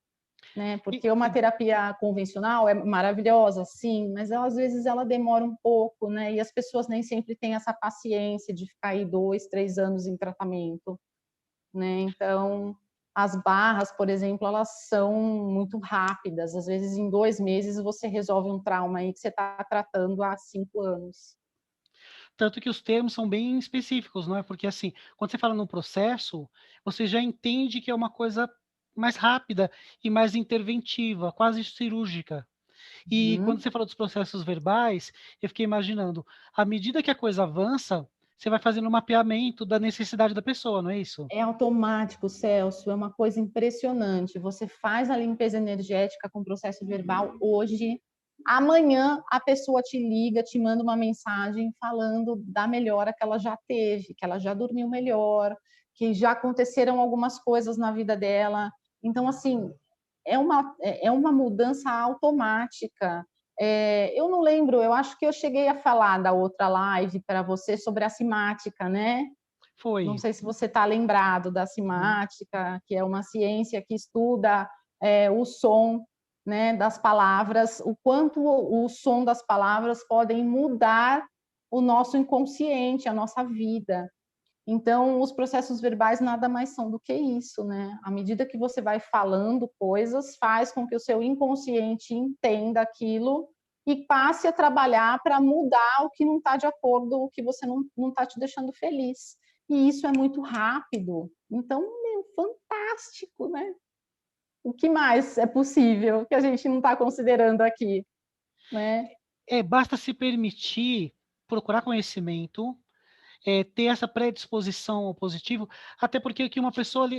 né? E, Porque uma e, terapia convencional é maravilhosa, sim, mas ela, às vezes ela demora um pouco, né? E as pessoas nem sempre têm essa paciência de ficar aí 2, 3 anos em tratamento, né? Então As barras, por exemplo, elas são muito rápidas. Às vezes, em 2 meses, você resolve um trauma aí que você está tratando há 5 anos. Tanto que os termos são bem específicos, não é? Porque, assim, quando você fala num processo, você já entende que é uma coisa mais rápida e mais interventiva, quase cirúrgica. E quando Uhum. você falou dos processos verbais, eu fiquei imaginando, à medida que a coisa avança, você vai fazendo um mapeamento da necessidade da pessoa, não é isso? É automático, Celso, é uma coisa impressionante. Você faz a limpeza energética com o processo verbal hoje, amanhã a pessoa te liga, te manda uma mensagem falando da melhora que ela já teve, que ela já dormiu melhor, que já aconteceram algumas coisas na vida dela. Então, assim, é uma mudança automática. Eu não lembro, eu acho que eu cheguei a falar da outra live para você sobre a simática, né? Não Foi. sei se você está lembrado da simática, que é uma ciência que estuda o som, né, das palavras, o quanto o som das palavras podem mudar o nosso inconsciente, a nossa vida. Então, os processos verbais nada mais são do que isso, né? À medida que você vai falando coisas, faz com que o seu inconsciente entenda aquilo e passe a trabalhar para mudar o que não está de acordo, o que você não está te deixando feliz. E isso é muito rápido. Então, fantástico, né? O que mais é possível que a gente não está considerando aqui, né? Basta se permitir procurar conhecimento, ter essa predisposição ao positivo, até porque que uma pessoa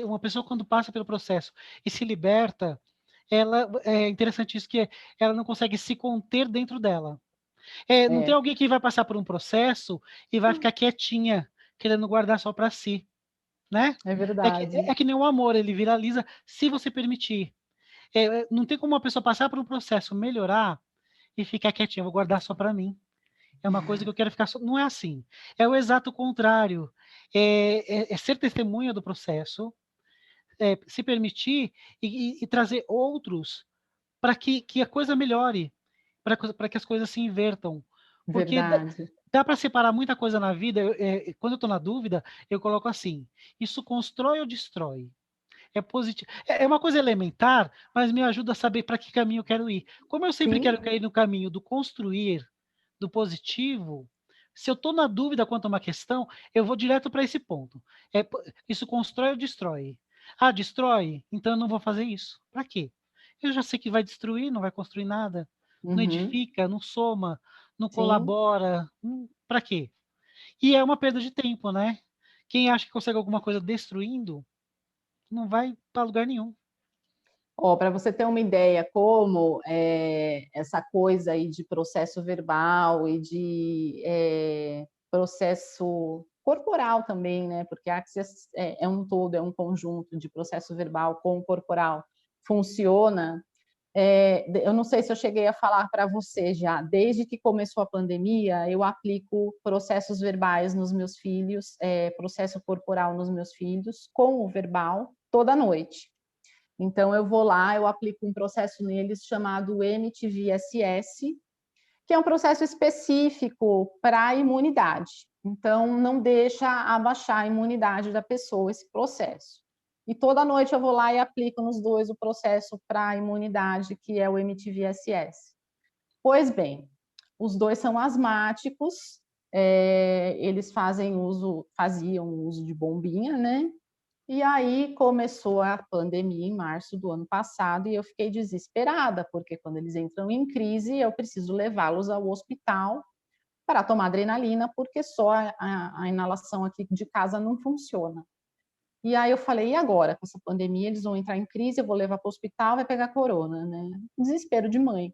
quando passa pelo processo e se liberta, ela é interessante isso que ela não consegue se conter dentro dela. Não tem É, alguém que vai passar por um processo e vai ficar quietinha, querendo guardar só para si, né? é É que, verdade. é que nem o amor, ele viraliza se você permitir. Não tem como uma pessoa passar por um processo, melhorar e ficar quietinha, vou guardar só para mim. É uma coisa que eu quero ficar só. Não é assim. É o exato contrário. É ser testemunha do processo, se permitir e trazer outros para que a coisa melhore, para que as coisas se invertam. Porque Verdade. dá para separar muita coisa na vida. Quando eu estou na dúvida, eu coloco assim: isso constrói ou destrói? É positivo. É uma coisa elementar, mas me ajuda a saber para que caminho eu quero ir. Como eu sempre Sim. quero ir no caminho do construir, do positivo, se eu estou na dúvida quanto a uma questão, eu vou direto para esse ponto. Isso constrói ou destrói? Ah, destrói? Então eu não vou fazer isso. Para quê? Eu já sei que vai destruir, não vai construir nada. Não Uhum. edifica, não soma, não Sim. colabora. Para quê? E é uma perda de tempo, né? Quem acha que consegue alguma coisa destruindo, não vai para lugar nenhum. Para você ter uma ideia como essa coisa aí de processo verbal e de processo corporal também, né? Porque a Axis é um todo, é um conjunto de processo verbal com corporal. Funciona. Eu não sei se eu cheguei a falar para você já, desde que começou a pandemia, eu aplico processos verbais nos meus filhos, processo corporal nos meus filhos, com o verbal, toda noite. Então, eu vou lá, eu aplico um processo neles chamado MTVSS, que é um processo específico para a imunidade. Então, não deixa abaixar a imunidade da pessoa esse processo. E toda noite eu vou lá e aplico nos dois o processo para a imunidade, que é o MTVSS. Pois bem, os dois são asmáticos, eles faziam uso de bombinha, né? E aí começou a pandemia em março do ano passado e eu fiquei desesperada, porque quando eles entram em crise, eu preciso levá-los ao hospital para tomar adrenalina, porque só a inalação aqui de casa não funciona. E aí eu falei, e agora? Com essa pandemia, eles vão entrar em crise, eu vou levar para o hospital, vai pegar corona, né? Desespero de mãe.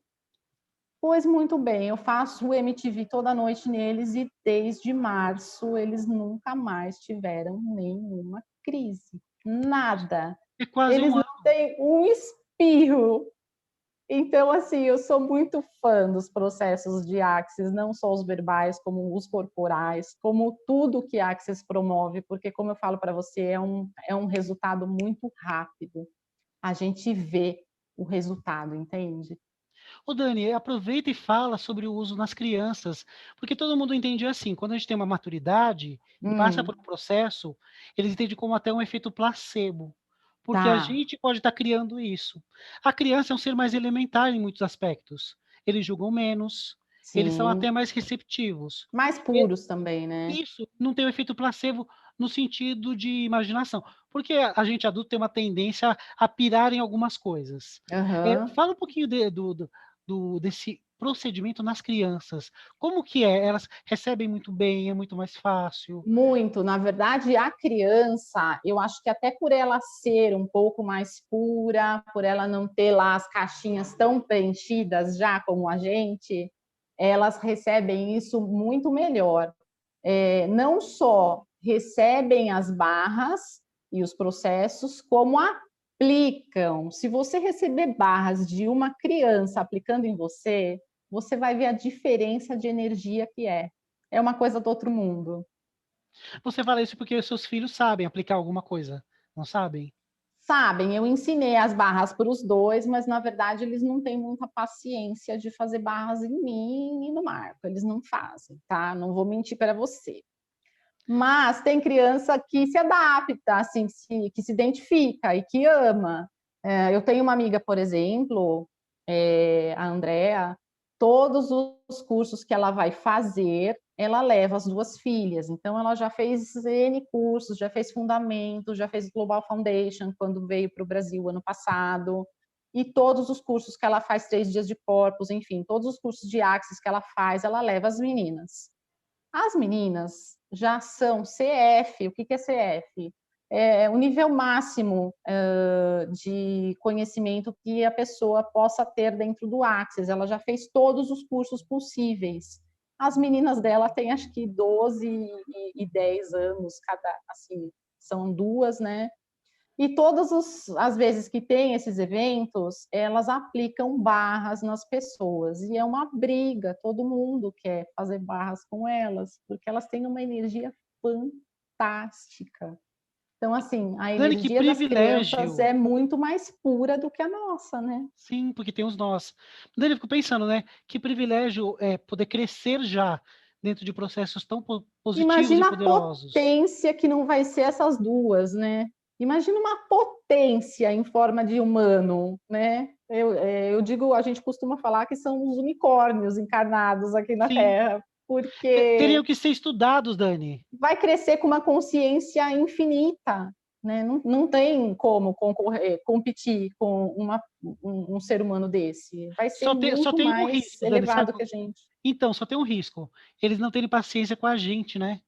Pois muito bem, eu faço o MTV toda noite neles e desde março eles nunca mais tiveram nenhuma crise. Nada. É quase Eles um não ano. têm um espirro. Então, assim, eu sou muito fã dos processos de Axis, não só os verbais, como os corporais, como tudo que Axis promove, porque, como eu falo para você, é um resultado muito rápido. A gente vê o resultado, entende? Ô Dani, aproveita e fala sobre o uso nas crianças, porque todo mundo entende assim, quando a gente tem uma maturidade e passa por Hum, um processo, eles entendem como até um efeito placebo. porque a Tá, gente pode estar criando isso. A criança é um ser mais elementar em muitos aspectos. Eles julgam menos, eles são até sim. mais receptivos. Mais E puros também, né? isso não tem o efeito placebo no sentido de imaginação, porque a gente adulto tem uma tendência a pirar em algumas coisas. Aham. Fala um pouquinho desse procedimento nas crianças. Como que é? Elas recebem muito bem, é muito mais fácil? Muito. Na verdade, a criança, eu acho que até por ela ser um pouco mais pura, por ela não ter lá as caixinhas tão preenchidas já como a gente, elas recebem isso muito melhor. Não só recebem as barras e os processos, como aplicam. Se você receber barras de uma criança aplicando em você, você vai ver a diferença de energia que é. É uma coisa do outro mundo. Você fala isso porque os seus filhos sabem aplicar alguma coisa, não sabem? Sabem, eu ensinei as barras para os dois, mas na verdade eles não têm muita paciência de fazer barras em mim e no Marco. Eles não fazem, tá? Não vou mentir para você. Mas tem criança que se adapta, assim, que se identifica e que ama. Eu tenho uma amiga, por exemplo, a Andrea, todos os cursos que ela vai fazer, ela leva as duas filhas. Então, ela já fez N cursos, já fez Fundamento, já fez Global Foundation, quando veio para o Brasil ano passado. E todos os cursos que ela faz, 3 dias de corpus, enfim, todos os cursos de Axis que ela faz, ela leva as meninas. As meninas já são CF. O que é CF? É o nível máximo de conhecimento que a pessoa possa ter dentro do Axis. Ela já fez todos os cursos possíveis. As meninas dela têm acho que 12 e 10 anos cada, assim, são duas, né? E todas as vezes que tem esses eventos, elas aplicam barras nas pessoas. E é uma briga, todo mundo quer fazer barras com elas, porque elas têm uma energia fantástica. Então, assim, a Dani, que energia das crianças privilégio! é muito mais pura do que a nossa, né? Sim, porque tem os nós. Daí eu fico pensando, né? Que privilégio é poder crescer já dentro de processos tão positivos e Imagina a poderosos. potência que não vai ser essas duas, né? Imagina uma potência em forma de humano, né? Eu digo, a gente costuma falar que são os unicórnios encarnados aqui na Sim, Terra, porque teriam que ser estudados, Dani. vai crescer com uma consciência infinita, né? Não tem como concorrer, competir com um ser humano desse. Vai ser Só muito tem um mais risco, Dani, sabe? elevado que a gente. Então, só tem um risco. Eles não terem paciência com a gente, né?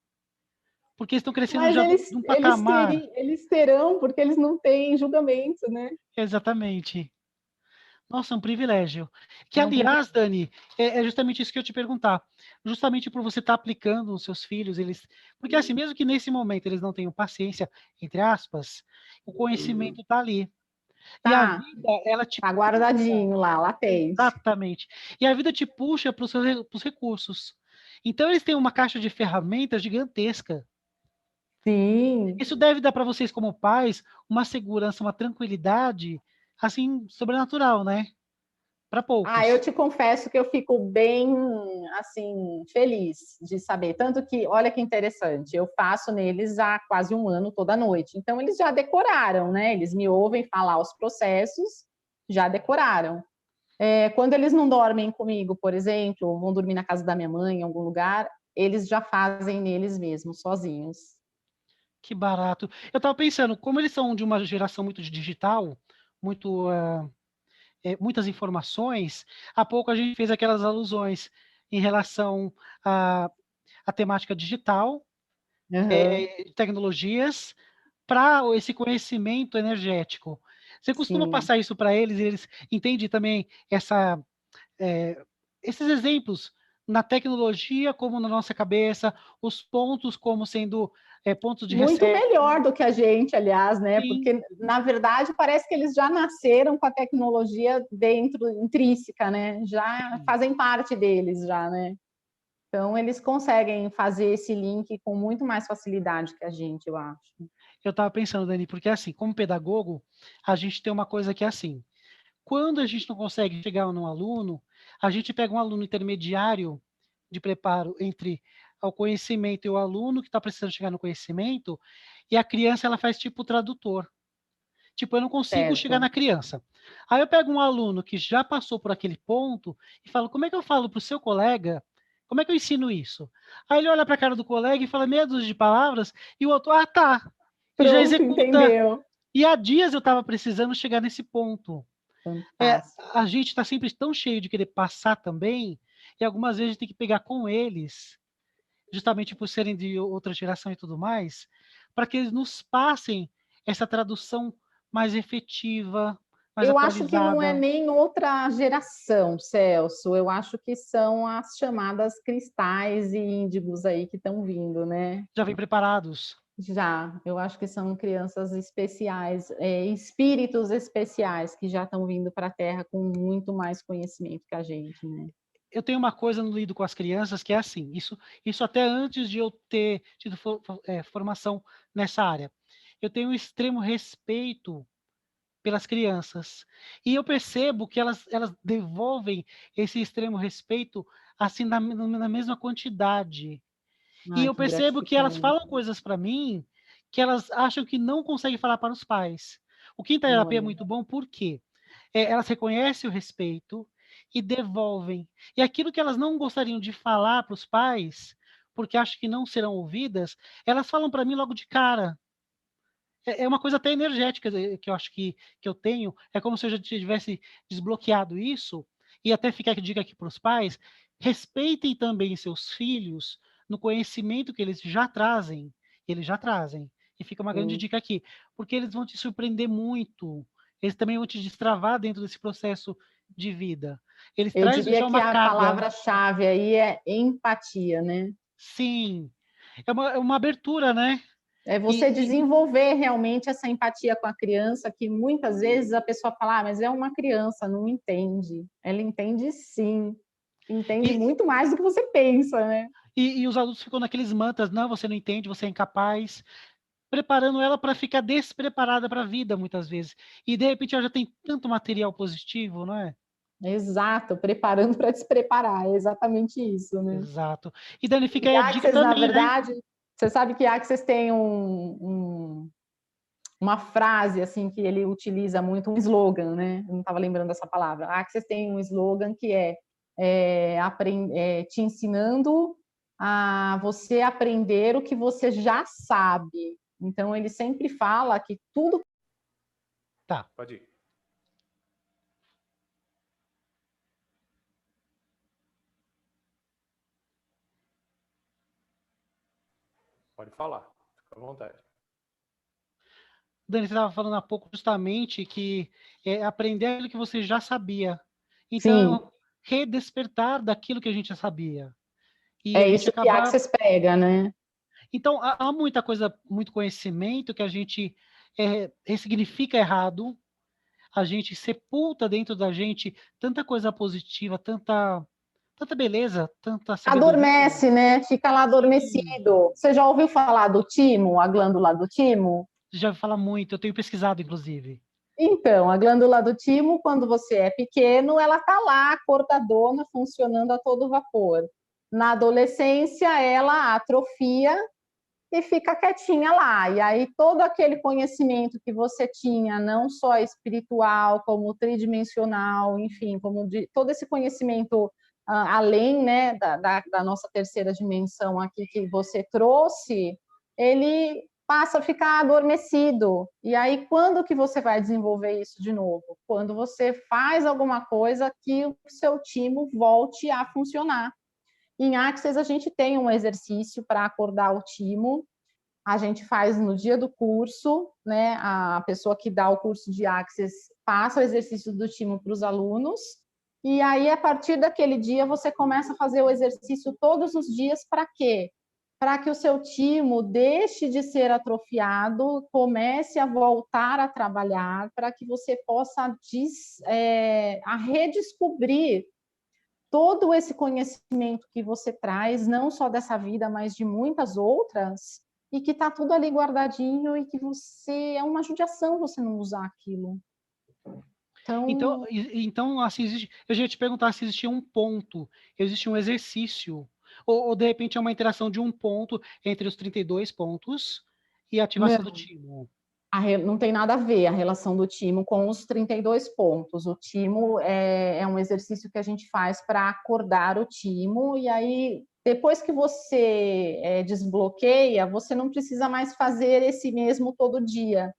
Porque eles estão crescendo Mas já de um patamar. eles terão, porque eles não têm julgamento, né? Exatamente. Nossa, é um privilégio. Que, É um aliás, privilégio. Dani, é justamente isso que eu ia te perguntar. Justamente por você estar aplicando os seus filhos, eles. Porque, assim, mesmo que nesse momento eles não tenham paciência, entre aspas, o conhecimento está ali. E a Tá, vida, ela te tá puxa. guardadinho lá, latente. Exatamente. E a vida te puxa para os recursos. Então, eles têm uma caixa de ferramentas gigantesca. Sim. Isso deve dar para vocês, como pais, uma segurança, uma tranquilidade, assim, sobrenatural, né? Para Eu poucos. te confesso que eu fico bem, assim, feliz de saber. Tanto que, olha que interessante, eu faço neles há quase um ano, toda noite. Então, eles já decoraram, né? Eles me ouvem falar os processos, já decoraram. Quando eles não dormem comigo, por exemplo, vão dormir na casa da minha mãe, em algum lugar, eles já fazem neles mesmos, sozinhos. Que barato. Eu estava pensando, como eles são de uma geração muito de digital, muito, muitas informações, há pouco a gente fez aquelas alusões em relação à temática digital, Uhum, tecnologias, para esse conhecimento energético. Você costuma sim. passar isso para eles, e eles entendem também é, esses exemplos na tecnologia como na nossa cabeça, os pontos como sendo pontos de Muito reset. melhor do que a gente, aliás, né? Sim, Porque, na verdade, parece que eles já nasceram com a tecnologia dentro, intrínseca, né? Já sim. fazem parte deles, já, né? Então, eles conseguem fazer esse link com muito mais facilidade que a gente, eu acho. Eu estava pensando, Dani, porque assim, como pedagogo, a gente tem uma coisa que é assim, quando a gente não consegue chegar num aluno, a gente pega um aluno intermediário de preparo entre o conhecimento e o aluno que está precisando chegar no conhecimento, e a criança ela faz tipo tradutor. Tipo, eu não consigo chegar Certo. na criança. Aí eu pego um aluno que já passou por aquele ponto e falo, como é que eu falo para o seu colega? Como é que eu ensino isso? Aí ele olha para a cara do colega e fala meia dúzia de palavras e o outro, tá. E já Pronto, executa. entendeu. E há dias eu estava precisando chegar nesse ponto. Fantástico. A gente está sempre tão cheio de querer passar também, e algumas vezes a gente tem que pegar com eles, justamente por serem de outra geração e tudo mais, para que eles nos passem essa tradução mais efetiva, mais Eu acho que não é atualizada. nem outra geração, Celso. Eu acho que são as chamadas cristais e índigos aí que estão vindo, né? Já vem preparados. Já, eu acho que são crianças especiais, espíritos especiais que já estão vindo para a Terra com muito mais conhecimento que a gente, né? Eu tenho uma coisa no lido com as crianças que é assim, isso até antes de eu ter tido formação nessa área. Eu tenho um extremo respeito pelas crianças. E eu percebo que elas devolvem esse extremo respeito assim na mesma quantidade. E Ai, eu que percebo que elas gratificante. falam coisas para mim que elas acham que não conseguem falar para os pais. O Quinta Terapia é Olha, muito bom porque elas reconhecem o respeito e devolvem. E aquilo que elas não gostariam de falar para os pais, porque acham que não serão ouvidas, elas falam para mim logo de cara. É uma coisa até energética que eu acho que eu tenho. É como se eu já tivesse desbloqueado isso. E até ficar a dica aqui para os pais: respeitem também seus filhos no conhecimento que eles já trazem. Eles já trazem. E fica uma grande sim. dica aqui, porque eles vão te surpreender muito. Eles também vão te destravar dentro desse processo de vida. Eles Eu trazem diria já que uma a carga. palavra-chave aí é empatia, né? Sim, é uma abertura, né? É você E, desenvolver realmente essa empatia com a criança, que muitas vezes a pessoa fala, mas é uma criança, não entende. Ela entende sim, entende e, muito mais do que você pensa, né? e os adultos ficam naqueles mantras, não, você não entende, você é incapaz, preparando ela para ficar despreparada para a vida, muitas vezes. E, de repente, ela já tem tanto material positivo, não é? Exato, preparando para despreparar, é exatamente isso, né? Exato. E, Dani, fica E aí a dica Access, na também, né? verdade, você sabe que Access tem uma frase assim que ele utiliza muito, um slogan, né? Eu não estava lembrando dessa palavra. Access tem um slogan que te ensinando a você aprender o que você já sabe. Então ele sempre fala que tudo. Tá. Pode ir. Pode falar. Fica à vontade. Dani, você estava falando há pouco justamente que é aprender aquilo que você já sabia. Sim, Então, redespertar daquilo que a gente já sabia. E é a gente isso que acaba. Access pega, né? Então, há muita coisa, muito conhecimento que a gente ressignifica errado, a gente sepulta dentro da gente tanta coisa positiva, tanta beleza, tanta sabedoria. Adormece, né? Fica lá Sim, adormecido. Você já ouviu falar do timo, a glândula do timo? já fala muito, eu tenho pesquisado, inclusive. Então, a glândula do timo, quando você é pequeno, ela está lá, acordadona, funcionando a todo vapor. Na adolescência, ela atrofia e fica quietinha lá. E aí, todo aquele conhecimento que você tinha, não só espiritual, como tridimensional, enfim, todo esse conhecimento além, né, da nossa terceira dimensão aqui que você trouxe, ele passa a ficar adormecido. E aí, quando que você vai desenvolver isso de novo? Quando você faz alguma coisa que o seu timo volte a funcionar. Em Access, a gente tem um exercício para acordar o timo. A gente faz no dia do curso, né? A pessoa que dá o curso de Access passa o exercício do timo para os alunos. E aí, a partir daquele dia, você começa a fazer o exercício todos os dias. Para quê? Para que o seu timo deixe de ser atrofiado, comece a voltar a trabalhar, para que você possa a redescobrir todo esse conhecimento que você traz, não só dessa vida, mas de muitas outras, e que está tudo ali guardadinho e que você é uma judiação você não usar aquilo. Então, Então, então assim, eu já ia te perguntar se existia um ponto, existe um exercício, ou de repente é uma interação de um ponto entre os 32 pontos e a ativação do não, timo. Não tem nada a ver a relação do timo com os 32 pontos. O timo é um exercício que a gente faz para acordar o timo, e aí, depois que você desbloqueia, você não precisa mais fazer esse mesmo todo dia.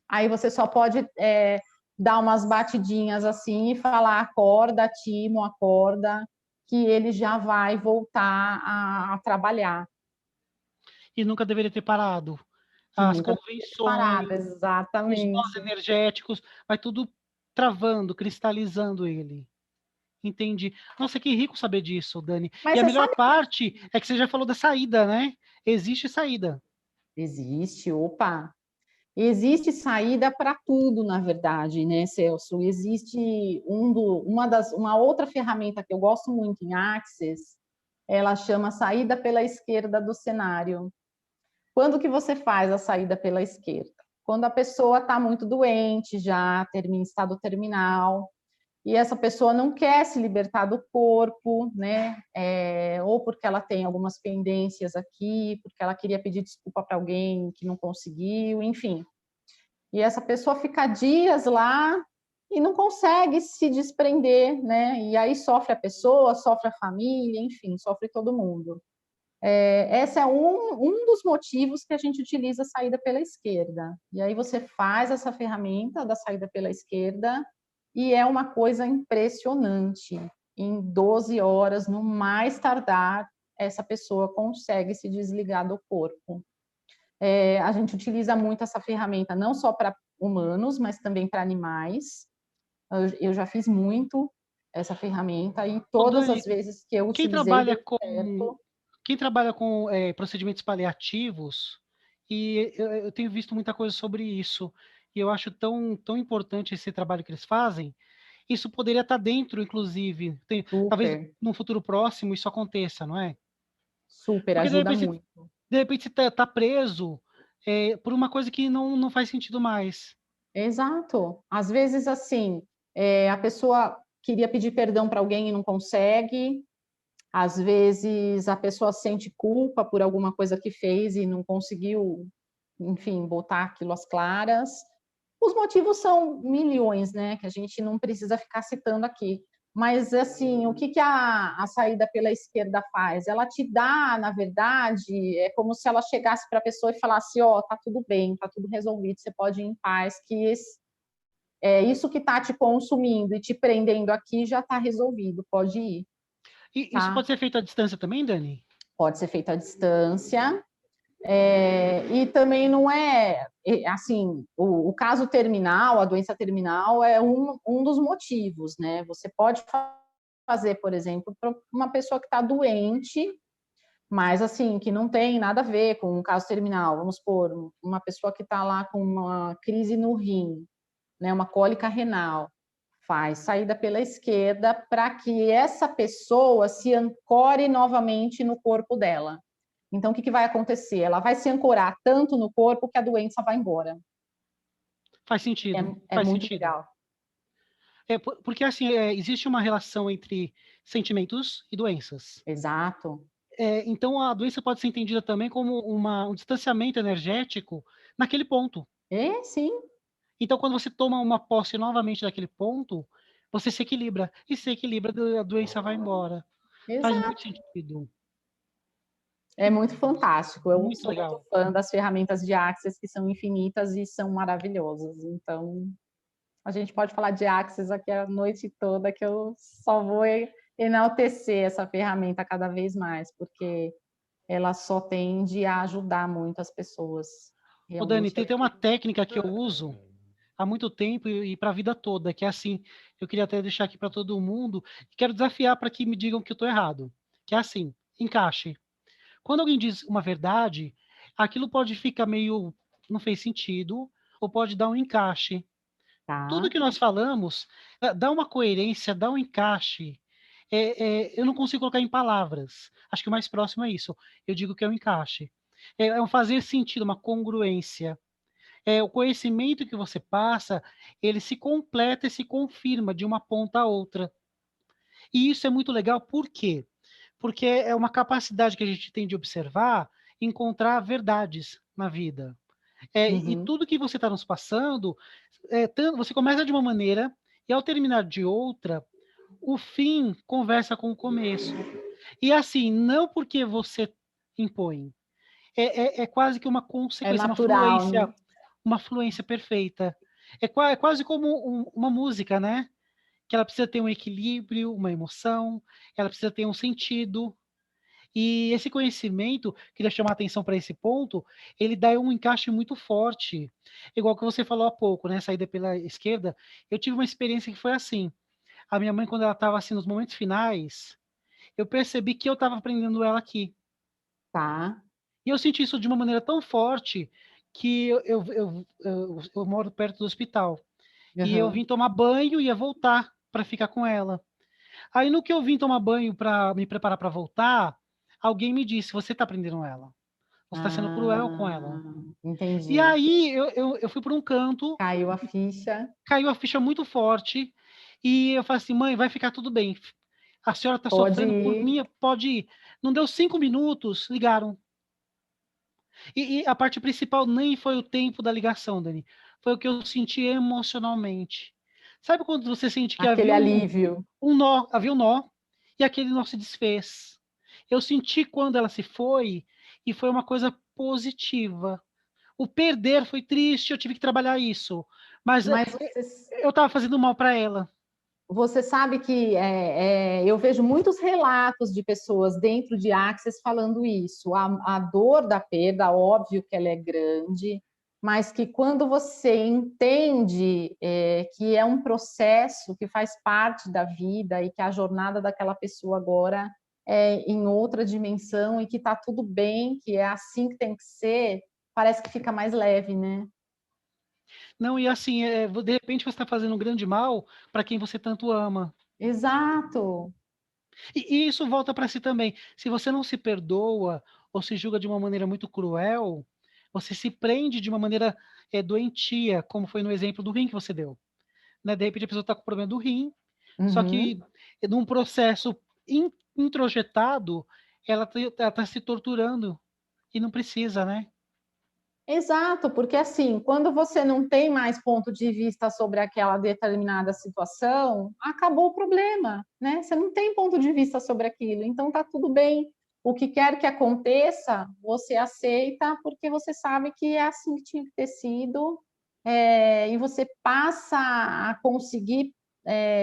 Aí você só pode dar umas batidinhas assim e falar: acorda, timo, acorda, que ele já vai voltar a trabalhar. E nunca deveria ter parado. Que As nunca convenções, parada, os nós exatamente. energéticos, vai tudo travando, cristalizando ele. Entendi. Nossa, que rico saber disso, Dani. E Mas a você melhor sabe parte é que você já falou da saída, né? Existe saída. existe, opa, existe saída para tudo, na verdade, né, Celso? Existe uma outra ferramenta que eu gosto muito em Access, ela chama saída pela esquerda do cenário. Quando que você faz a saída pela esquerda? Quando a pessoa está muito doente, já termina estado terminal, e essa pessoa não quer se libertar do corpo, né? Ou porque ela tem algumas pendências aqui, porque ela queria pedir desculpa para alguém que não conseguiu, enfim. E essa pessoa fica dias lá e não consegue se desprender, né? E aí sofre a pessoa, sofre a família, enfim, sofre todo mundo. Esse é um dos motivos que a gente utiliza a saída pela esquerda. E aí você faz essa ferramenta da saída pela esquerda e é uma coisa impressionante. Em 12 horas, no mais tardar, essa pessoa consegue se desligar do corpo. A gente utiliza muito essa ferramenta não só para humanos, mas também para animais. Eu já fiz muito essa ferramenta e Ô, todas Dani, as vezes que eu quem utilizei trabalha deu com certo. quem trabalha com procedimentos paliativos, e eu tenho visto muita coisa sobre isso, e eu acho tão importante esse trabalho que eles fazem. Isso poderia estar dentro, inclusive, talvez Super, no futuro próximo isso aconteça, não é? super, Porque ajuda muito. de repente você tá preso por uma coisa que não faz sentido mais. Exato. Às vezes, assim, a pessoa queria pedir perdão para alguém e não consegue. Às vezes, a pessoa sente culpa por alguma coisa que fez e não conseguiu, enfim, botar aquilo às claras. Os motivos são milhões, né, que a gente não precisa ficar citando aqui. Mas, assim, o que, que a saída pela esquerda faz? Ela te dá, na verdade, é como se ela chegasse para a pessoa e falasse: ó, tá tudo bem, tá tudo resolvido, você pode ir em paz, que isso que está te consumindo e te prendendo aqui já está resolvido, pode ir, E isso tá? pode ser feito à distância também, Dani? Pode ser feito à distância. E também não assim, o caso terminal, a doença terminal é um dos motivos, né? Você pode fazer, por exemplo, para uma pessoa que está doente, mas assim, que não tem nada a ver com um caso terminal. Vamos supor, uma pessoa que está lá com uma crise no rim, né? Uma cólica renal. Faz saída pela esquerda para que essa pessoa se ancore novamente no corpo dela. Então, o que vai acontecer? Ela vai se ancorar tanto no corpo que a doença vai embora. Faz sentido, É faz muito sentido. legal. Porque assim, existe uma relação entre sentimentos e doenças. Exato. Então a doença pode ser entendida também como um distanciamento energético naquele ponto. Sim, Então, quando você toma uma posse novamente daquele ponto, você se equilibra. E se equilibra, a doença vai embora. Faz muito exato. sentido. É muito fantástico. Eu Muito sou muito legal. fã das ferramentas de Access, que são infinitas e são maravilhosas. Então, a gente pode falar de Access aqui a noite toda, que eu só vou enaltecer essa ferramenta cada vez mais, porque ela só tende a ajudar muito as pessoas. Ô, Dani, Realmente tem é. uma técnica que eu uso há muito tempo e para a vida toda, que é assim, eu queria até deixar aqui para todo mundo, e quero desafiar para que me digam que eu estou errado. Que é assim, encaixe. Quando alguém diz uma verdade, aquilo pode ficar meio, não fez sentido, ou pode dar um encaixe. Tudo Tá? que nós falamos dá uma coerência, dá um encaixe. Eu não consigo colocar em palavras. Acho que o mais próximo é isso. Eu digo que é um encaixe. É um fazer sentido, uma congruência. O conhecimento que você passa, ele se completa e se confirma de uma ponta a outra. E isso é muito legal, por quê? Porque é uma capacidade que a gente tem de observar, encontrar verdades na vida. E tudo que você está nos passando, você começa de uma maneira e ao terminar de outra, o fim conversa com o começo. E assim, não porque você impõe, é quase que uma É consequência, natural, né? uma fluência perfeita. É quase como uma música, né? Que ela precisa ter um equilíbrio, uma emoção, ela precisa ter um sentido. E esse conhecimento, queria chamar a atenção para esse ponto, ele dá um encaixe muito forte. Igual que você falou há pouco, né? Saída pela esquerda. Eu tive uma experiência que foi assim. A minha mãe, quando ela estava assim nos momentos finais, eu percebi que eu estava aprendendo ela aqui. Tá. E eu senti isso de uma maneira tão forte que eu moro perto do hospital. E eu vim tomar banho e ia voltar para ficar com ela. Aí no que eu vim tomar banho para me preparar para voltar, alguém me disse: você está prendendo ela. Você está sendo cruel com ela. E Entendi. aí eu fui por um canto, Caiu a ficha. caiu a ficha muito forte, e eu falei assim: mãe, vai ficar tudo bem. A senhora está Pode sofrendo por ir. mim, pode ir. Não deu 5 minutos, ligaram. E a parte principal nem foi o tempo da ligação, Dani. Foi o que eu senti emocionalmente. Sabe quando você sente que Aquele havia alívio. havia um nó, e aquele nó se desfez. Eu senti quando ela se foi, e foi uma coisa positiva. O perder foi triste, eu tive que trabalhar isso. Mas Mas eu estava fazendo mal para ela. você sabe que eu vejo muitos relatos de pessoas dentro de Access falando isso. A dor da perda, óbvio que ela é grande, mas que quando você entende que é um processo que faz parte da vida e que a jornada daquela pessoa agora é em outra dimensão e que está tudo bem, que é assim que tem que ser, parece que fica mais leve, né? Não, e assim, de repente você está fazendo um grande mal para quem você tanto ama. Exato. E isso volta para si também. Se você não se perdoa ou se julga de uma maneira muito cruel, você se prende de uma maneira doentia, como foi no exemplo do rim que você deu. Né? De repente a pessoa está com problema do rim, só que Uhum. num processo introjetado, ela está se torturando e não precisa, né? Exato, porque assim, quando você não tem mais ponto de vista sobre aquela determinada situação, acabou o problema, né? Você não tem ponto de vista sobre aquilo, então tá tudo bem. O que quer que aconteça, você aceita, porque você sabe que é assim que tinha que ter sido, e você passa a conseguir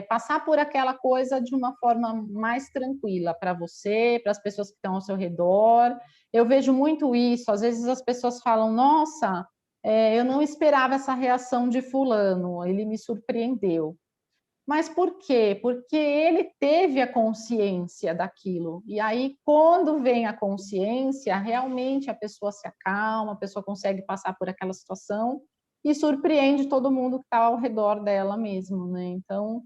passar por aquela coisa de uma forma mais tranquila para você, para as pessoas que estão ao seu redor. Eu vejo muito isso. Às vezes as pessoas falam: Nossa, eu não esperava essa reação de fulano, ele me surpreendeu. Mas por quê? Porque ele teve a consciência daquilo. E aí, quando vem a consciência, realmente a pessoa se acalma, a pessoa consegue passar por aquela situação e surpreende todo mundo que está ao redor dela mesmo, né? Então,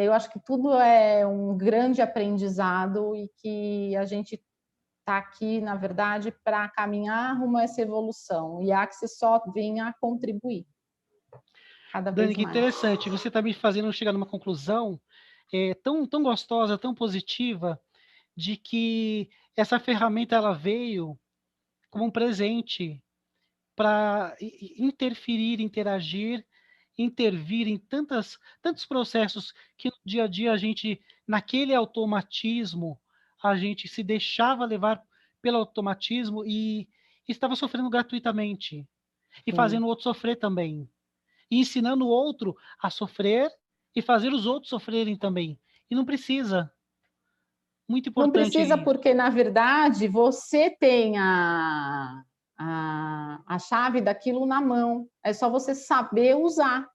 eu acho que tudo é um grande aprendizado e que a gente está aqui, na verdade, para caminhar rumo a essa evolução. E a Axis só vem a contribuir cada Dani, vez que mais. interessante. Você está me fazendo chegar numa conclusão tão gostosa, tão positiva, de que essa ferramenta ela veio como um presente para interferir, interagir, intervir em tantos processos que no dia a dia a gente, naquele automatismo, a gente se deixava levar pelo automatismo e estava sofrendo gratuitamente e Sim. fazendo o outro sofrer também, e ensinando o outro a sofrer e fazer os outros sofrerem também. E não precisa. Muito Não importante precisa, isso. porque, na verdade, você tem a chave daquilo na mão. É só você saber usar,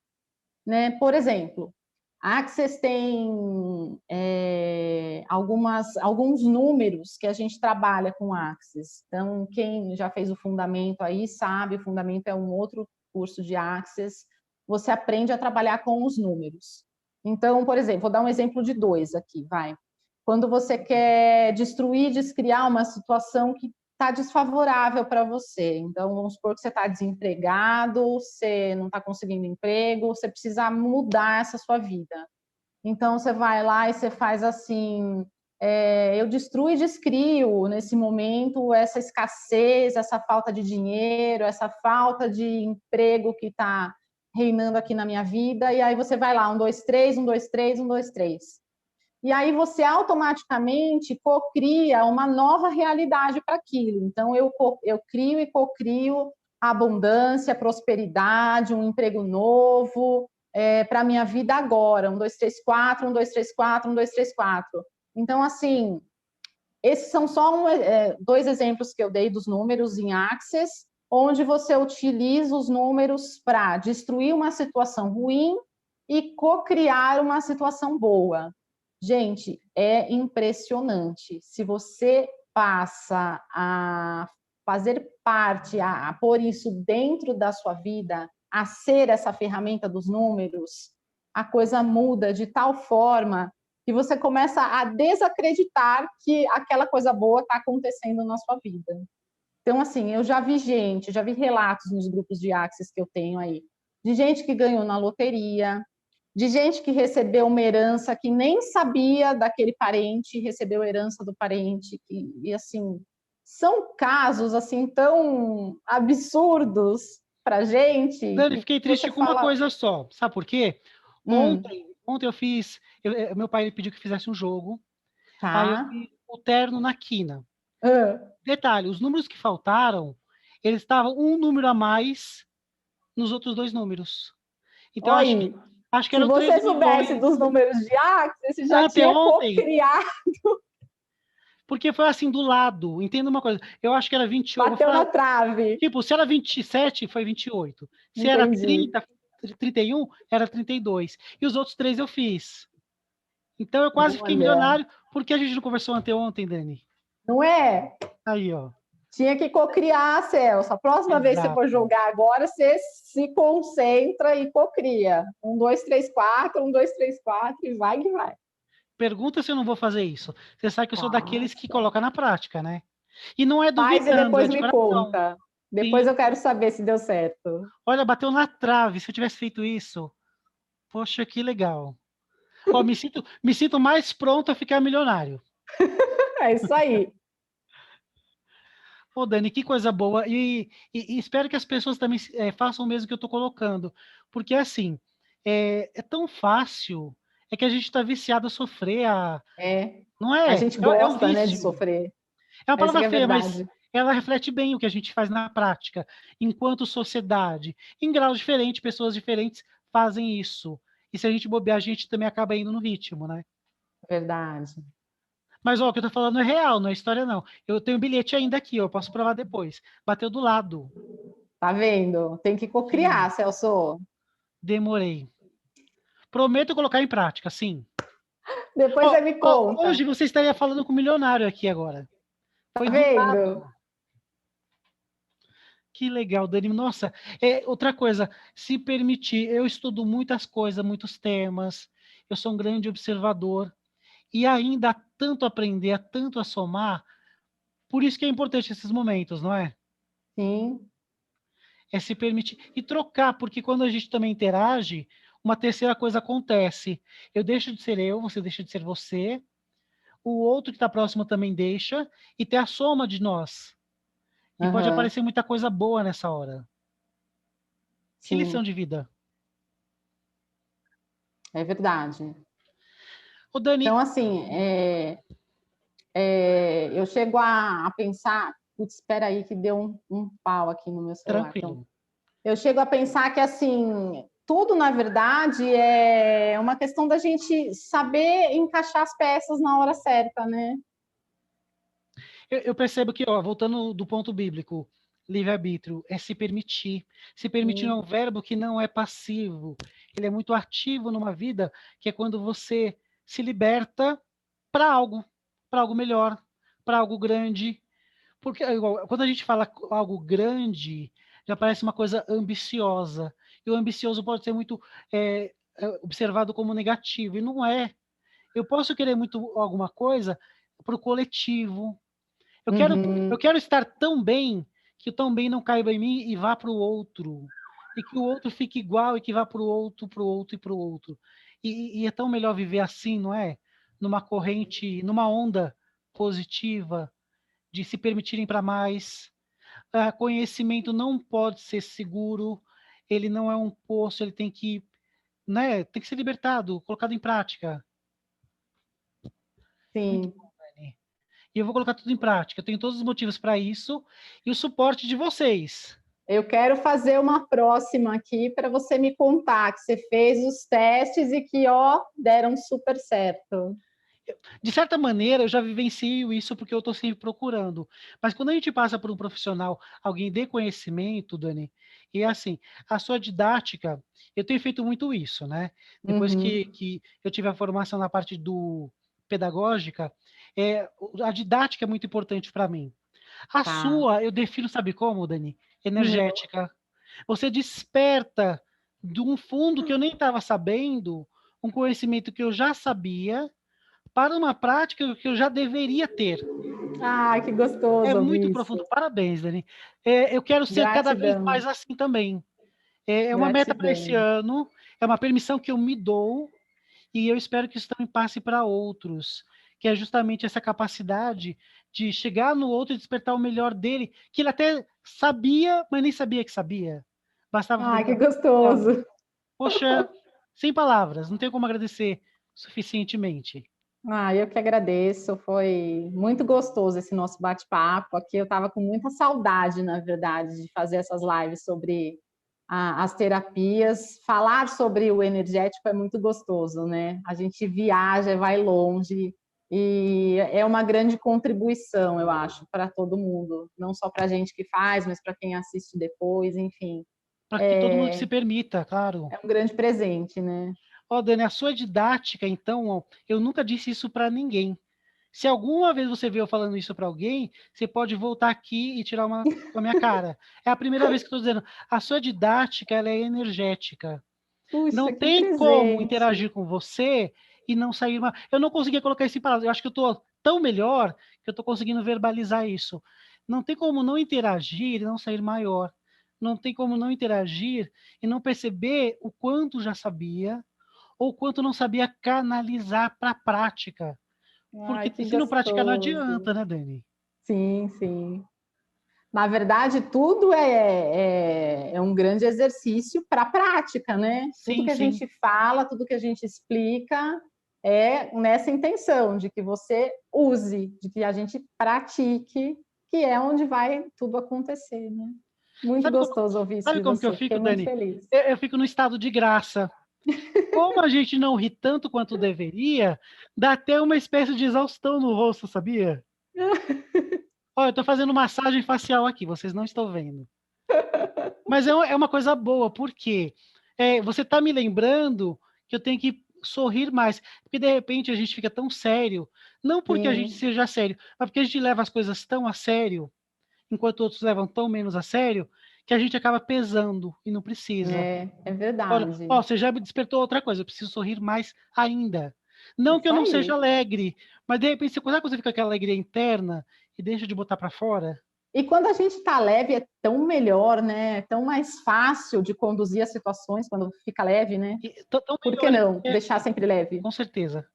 né? Por exemplo, a Access tem alguns números que a gente trabalha com Access. Então, quem já fez o fundamento aí sabe, o fundamento é um outro curso de Access. Você aprende a trabalhar com os números. Então, por exemplo, vou dar um exemplo de 2 aqui, vai. Quando você quer destruir, descriar uma situação que está desfavorável para você. Então, vamos supor que você está desempregado, você não está conseguindo emprego, você precisa mudar essa sua vida. Então, você vai lá e você faz assim: eu destruo e descrio nesse momento essa escassez, essa falta de dinheiro, essa falta de emprego que está reinando aqui na minha vida, e aí você vai lá, 1, 2, 3, 1, 2, 3, 1, 2, 3. E aí você automaticamente cocria uma nova realidade para aquilo. Então, eu crio e cocrio abundância, prosperidade, um emprego novo para a minha vida agora. 1, 2, 3, 4, 1, 2, 3, 4, 1, 2, 3, 4. Então, assim, esses são só 2 exemplos que eu dei dos números em Access, onde você utiliza os números para destruir uma situação ruim e co-criar uma situação boa. Gente, é impressionante. Se você passa a fazer parte, a pôr isso dentro da sua vida, a ser essa ferramenta dos números, a coisa muda de tal forma que você começa a desacreditar que aquela coisa boa está acontecendo na sua vida. Então, assim, eu já vi relatos nos grupos de Access que eu tenho aí, de gente que ganhou na loteria, de gente que recebeu uma herança que nem sabia daquele parente, recebeu herança do parente, e assim, são casos assim tão absurdos pra gente. Dani, fiquei triste com uma coisa só. Sabe por quê? Ontem eu fiz. Meu pai pediu que fizesse um jogo. Tá. Aí eu fiz o terno na quina. Ah. Detalhe: os números que faltaram, eles estavam um número a mais nos outros 2 números. Então, acho que se eram você 13 soubesse milhões. dos números de Axis, você já tinha co-criado. Porque foi assim, do lado. Entenda uma coisa. Eu acho que era 28. Bateu na trave. Tipo, se era 27, foi 28. Se Entendi. era 30, 31, era 32. E os outros 3 eu fiz. Então eu quase fiquei milionário, porque a gente não conversou anteontem, Dani. Não é? Aí, ó. Tinha que cocriar, Celso. A próxima vez que você for jogar agora, você se concentra e cocria. 1, 2, 3, 4, 1, 2, 3, 4 e vai que vai. Pergunta se eu não vou fazer isso. Você sabe que eu sou daqueles que coloca na prática, né? E não é duvidando, faz e depois é de me coração. conta. Depois Sim. Eu quero saber se deu certo. Olha, bateu na trave. Se eu tivesse feito isso, poxa, que legal. Ó, me sinto mais pronto a ficar milionário. É isso aí. Pô, Dani, que coisa boa. E espero que as pessoas também façam o mesmo que eu estou colocando. Porque, assim, é tão fácil. É que a gente está viciado a sofrer. Não é? A gente É um gosta, vício. né, de sofrer. É uma palavra feia, verdade. mas ela reflete bem o que a gente faz na prática, enquanto sociedade. Em graus diferentes, pessoas diferentes fazem isso. E se a gente bobear, a gente também acaba indo no ritmo, né? Verdade. Mas ó, o que eu tô falando é real, não é história, não. Eu tenho um bilhete ainda aqui, eu posso provar depois. Bateu do lado. Tá vendo? Tem que cocriar, Celso. Demorei. Prometo colocar em prática, sim. Depois você me conta. Hoje você estaria falando com um milionário aqui agora. Tá vendo? Que legal, Dani. Nossa, outra coisa, se permitir, eu estudo muitas coisas, muitos temas, eu sou um grande observador, e ainda há tanto a aprender, há tanto a somar, por isso que é importante esses momentos, não é? Sim. É se permitir e trocar, porque quando a gente também interage, uma terceira coisa acontece. Eu deixo de ser eu, você deixa de ser você, o outro que está próximo também deixa, e tem a soma de nós. E pode aparecer muita coisa boa nessa hora. Que lição de vida. É verdade. Ô, Dani... Então, assim, eu chego a pensar... Putz, espera aí que deu um pau aqui no meu celular. Tranquilo. Então, eu chego a pensar que, assim, tudo, na verdade, é uma questão da gente saber encaixar as peças na hora certa, né? Eu percebo que, ó, voltando do ponto bíblico, livre-arbítrio é se permitir. Se permitir é um verbo que não é passivo. Ele é muito ativo numa vida, que é quando você se liberta para algo melhor, para algo grande. Porque quando a gente fala algo grande, já parece uma coisa ambiciosa. E o ambicioso pode ser muito observado como negativo, e não é. Eu posso querer muito alguma coisa para o coletivo. Eu quero estar tão bem que o tão bem não caiba em mim e vá para o outro. E que o outro fique igual e que vá para o outro, para o outro e para o outro. E é tão melhor viver assim, não é? numa corrente, numa onda positiva, de se permitirem para mais. Conhecimento não pode ser seguro, ele não é um poço, ele tem que, né, tem que ser libertado, colocado em prática. Muito Sim. bom, Dani. E eu vou colocar tudo em prática. Eu tenho todos os motivos para isso e o suporte de vocês. Eu quero fazer uma próxima aqui para você me contar que você fez os testes e que, ó, deram super certo. De certa maneira, eu já vivencio isso porque eu estou sempre procurando. Mas quando a gente passa por um profissional, alguém de conhecimento, Dani, e é assim, a sua didática, eu tenho feito muito isso, né? Depois que eu tive a formação na parte do pedagógica, a didática é muito importante para mim. A Tá. sua, eu defino, sabe como, Dani? Hum. Energética. Você desperta de um fundo que eu nem estava sabendo, um conhecimento que eu já sabia, para uma prática que eu já deveria ter. Ah, que É gostoso muito ouvir isso. profundo. Parabéns, Dani. Eu quero ser cada vez Gratidão, mais assim também. É uma meta para esse gratidão. ano, é uma permissão que eu me dou e eu espero que isso também passe para outros, que é justamente essa capacidade de chegar no outro e despertar o melhor dele, que ele até sabia, mas nem sabia que sabia. Bastava Ah, que perguntar. gostoso. Poxa, sem palavras, não tenho como agradecer suficientemente. Ah, eu que agradeço. Foi muito gostoso esse nosso bate-papo. Aqui eu estava com muita saudade, na verdade, de fazer essas lives sobre as terapias. Falar sobre o energético é muito gostoso, né? A gente viaja, vai longe e é uma grande contribuição, eu acho, para todo mundo, não só para a gente que faz, mas para quem assiste depois, enfim. Para que todo mundo É, se permita, claro. é um grande presente, né? Ó, Dani, a sua didática, então, ó, eu nunca disse isso para ninguém. Se alguma vez você viu eu falando isso para alguém, você pode voltar aqui e tirar uma com a minha cara. É a primeira vez que estou dizendo. A sua didática, ela é energética. Não Puxa, que tem como presente. interagir com você e não sair uma... Eu não conseguia colocar isso em palavras. Eu acho que eu estou tão melhor que eu estou conseguindo verbalizar isso. Não tem como não interagir e não sair maior. Não tem como não interagir e não perceber o quanto já sabia ou quanto não sabia canalizar para a prática. Ai, Porque que se não praticar, não gostoso. adianta, né, Dani? Sim, sim. Na verdade, tudo é um grande exercício para a prática, né? Tudo Sim, que a sim. gente fala, tudo que a gente explica é nessa intenção de que você use, de que a gente pratique, que é onde vai tudo acontecer, né? Muito Sabe como, gostoso ouvir isso sabe de como que eu você. Fiquei fico, muito Dani? feliz. Eu fico no estado de graça. Como a gente não ri tanto quanto deveria, dá até uma espécie de exaustão no rosto, sabia? Olha, eu tô fazendo massagem facial aqui, vocês não estão vendo. Mas é uma coisa boa, porque você tá me lembrando que eu tenho que sorrir mais. Porque de repente a gente fica tão sério, não porque a gente Sim, seja sério, mas porque a gente leva as coisas tão a sério, enquanto outros levam tão menos a sério, que a gente acaba pesando e não precisa. é Olha, verdade. ó, você já me despertou outra coisa, eu preciso sorrir mais ainda. Não que Isso eu não seja aí. alegre, mas de repente, sabe quando você fica com aquela alegria interna e deixa de botar para fora? E quando a gente está leve, é tão melhor, né? É tão mais fácil de conduzir as situações quando fica leve, né? Tão Por que melhor, não deixar sempre leve? com certeza.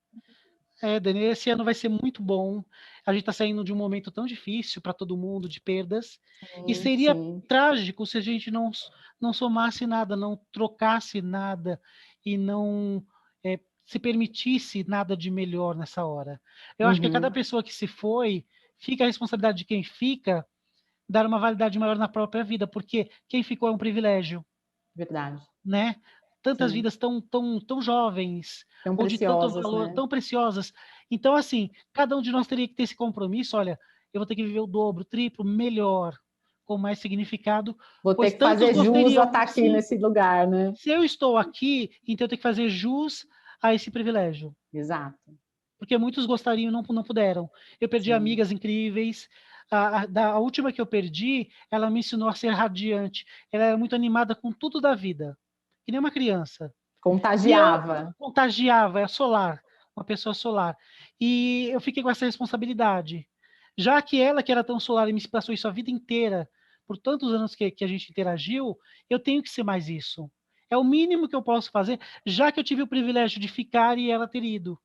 Dani, esse ano vai ser muito bom. A gente está saindo de um momento tão difícil para todo mundo, de perdas, e Sim, seria sim, trágico se a gente não somasse nada, não trocasse nada e não se permitisse nada de melhor nessa hora. Eu acho que cada uhum, pessoa que se foi, fica a responsabilidade de quem fica dar uma validade maior na própria vida, porque quem ficou é um privilégio, verdade. né? Tantas Sim, vidas tão jovens, tão ou de tanto preciosas, valor, né? tão preciosas. Então, assim, cada um de nós teria que ter esse compromisso, olha, eu vou ter que viver o dobro, o triplo, melhor, com mais significado, Vou ter pois que tantos fazer jus a gostariam, estar aqui sim, nesse lugar, né? se eu estou aqui, então eu tenho que fazer jus a esse privilégio, Exato, porque muitos gostariam e não puderam. Eu perdi sim. amigas incríveis, a última que eu perdi, ela me ensinou a ser radiante, ela era muito animada com tudo da vida, que nem uma criança. E eu Contagiava. contagiava, é solar, uma pessoa solar. E eu fiquei com essa responsabilidade. Já que ela, que era tão solar e me passou isso a vida inteira, por tantos anos que a gente interagiu, eu tenho que ser mais isso. É o mínimo que eu posso fazer, já que eu tive o privilégio de ficar e ela ter ido.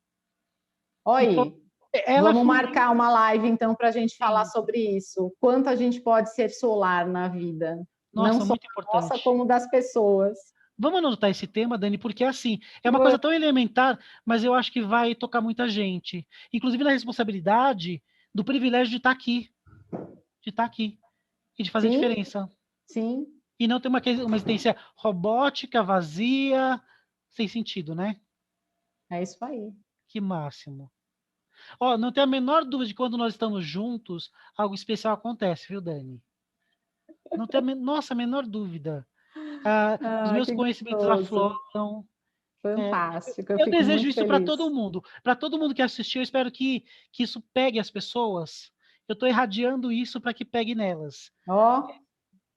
Olha Então, aí, ela vamos fluiu, marcar uma live, então, para a gente falar sim. sobre isso. Quanto a gente pode ser solar na vida, não Nossa, só muito nossa, importante. como das pessoas. Vamos anotar esse tema, Dani, porque assim, é uma coisa tão elementar, mas eu acho que vai tocar muita gente. Inclusive na responsabilidade do privilégio de estar aqui, e de fazer Sim, diferença. sim, E não ter uma existência robótica, vazia, sem sentido, né? é isso aí. Que máximo. Ó, não tenho a menor dúvida de que quando nós estamos juntos, algo especial acontece, viu, Dani? Não tenho nossa, a menor dúvida. Ah, os Ah, meus que conhecimentos gostoso. afloram. É, Fantástico, eu eu fico desejo muito isso para feliz. todo mundo. Para todo mundo que assistiu, eu espero que isso pegue as pessoas. Eu estou irradiando isso para que pegue nelas. Ó,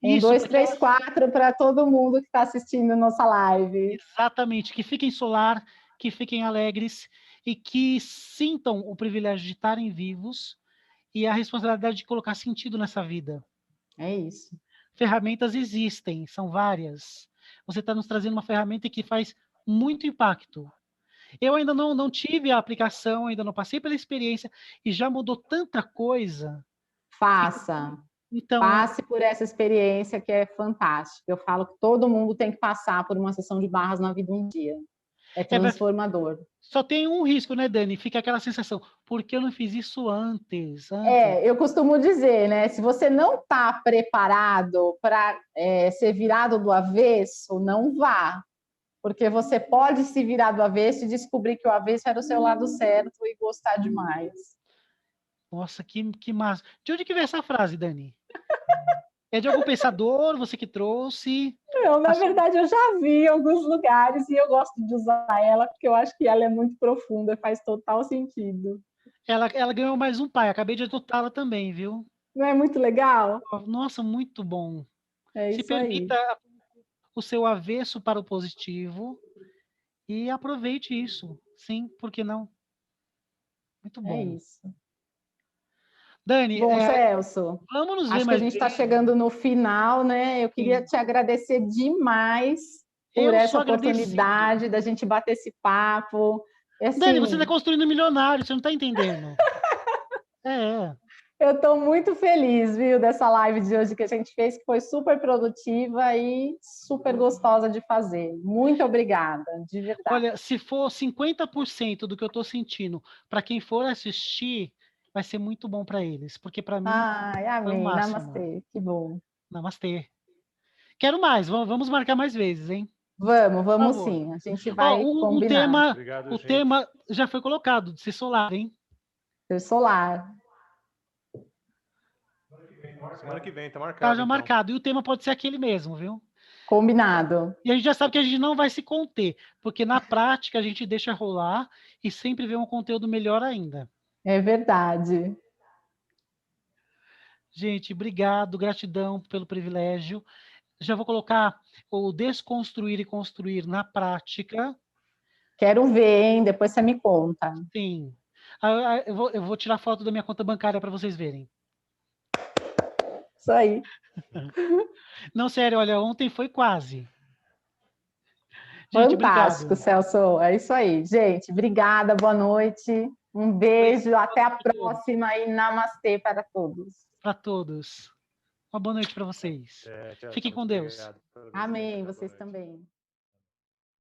um, Isso, dois, para que três, elas, quatro para todo mundo que está assistindo nossa live. exatamente, que fiquem solar, que fiquem alegres e que sintam o privilégio de estarem vivos e a responsabilidade de colocar sentido nessa vida. É isso. Ferramentas existem, são várias. Você está nos trazendo uma ferramenta que faz muito impacto. Eu ainda não tive a aplicação, ainda não passei pela experiência e já mudou tanta coisa. Faça. Então, Passe por essa experiência que é fantástica. Eu falo que todo mundo tem que passar por uma sessão de barras na vida um dia. É é, transformador. só tem um risco, né, Dani? Fica aquela sensação, por que eu não fiz isso antes? É, eu costumo dizer, né? Se você não está preparado para ser virado do avesso, não vá. Porque você pode se virar do avesso e descobrir que o avesso era o seu lado certo e gostar demais. Nossa, que massa. De onde que veio essa frase, Dani? É de algum pensador, você que trouxe? Eu, A na sua- verdade, eu já vi em alguns lugares e eu gosto de usar ela porque eu acho que ela é muito profunda, faz total sentido. Ela ganhou mais um pai, acabei de adotá-la também, viu? Não é muito legal? Nossa, muito bom. É Se isso aí. permita o seu avesso para o positivo e aproveite isso. Sim, por que não? Muito É bom. isso. Dani, Bom, Celso, vamos nos ver acho que a mais gente está vezes. chegando no final, né? Eu queria Sim. te agradecer demais por Eu essa sou agradecido. oportunidade da gente bater esse papo. E, Dani, você está assim, construindo um milionário, você não está entendendo. É. eu estou muito feliz, viu, dessa live de hoje que a gente fez, que foi super produtiva e super gostosa de fazer. Muito obrigada, de verdade. Olha, se for 50% do que eu estou sentindo, para quem for assistir, vai ser muito bom para eles, porque para mim Ai, foi o amém. máximo. Namastê. Que bom. Namastê. Quero mais, vamos marcar mais vezes, hein? Vamos, Por vamos favor. sim. A gente Ó, vai combinar. Obrigado, o gente. tema já foi colocado, de ser solar, hein? Ser solar. Semana que vem, tá Tá marcado já então. marcado. E o tema pode ser aquele mesmo, viu? Combinado. E a gente já sabe que a gente não vai se conter, porque na prática a gente deixa rolar e sempre vê um conteúdo melhor ainda. É verdade. Gente, obrigado, gratidão pelo privilégio. Já vou colocar o desconstruir e construir na prática. Quero ver, hein? Depois você me conta. Sim. Eu vou tirar foto da minha conta bancária para vocês verem. Isso aí. Não, sério, olha, ontem foi quase. Gente, Fantástico, obrigado. Celso. É isso aí. Gente, obrigada, boa noite. Um beijo, até a próxima e namastê para todos. Para todos. Uma boa noite para vocês. Tchau, Fiquem com muito Deus. obrigado pela visita. Amém, Boa vocês noite. também.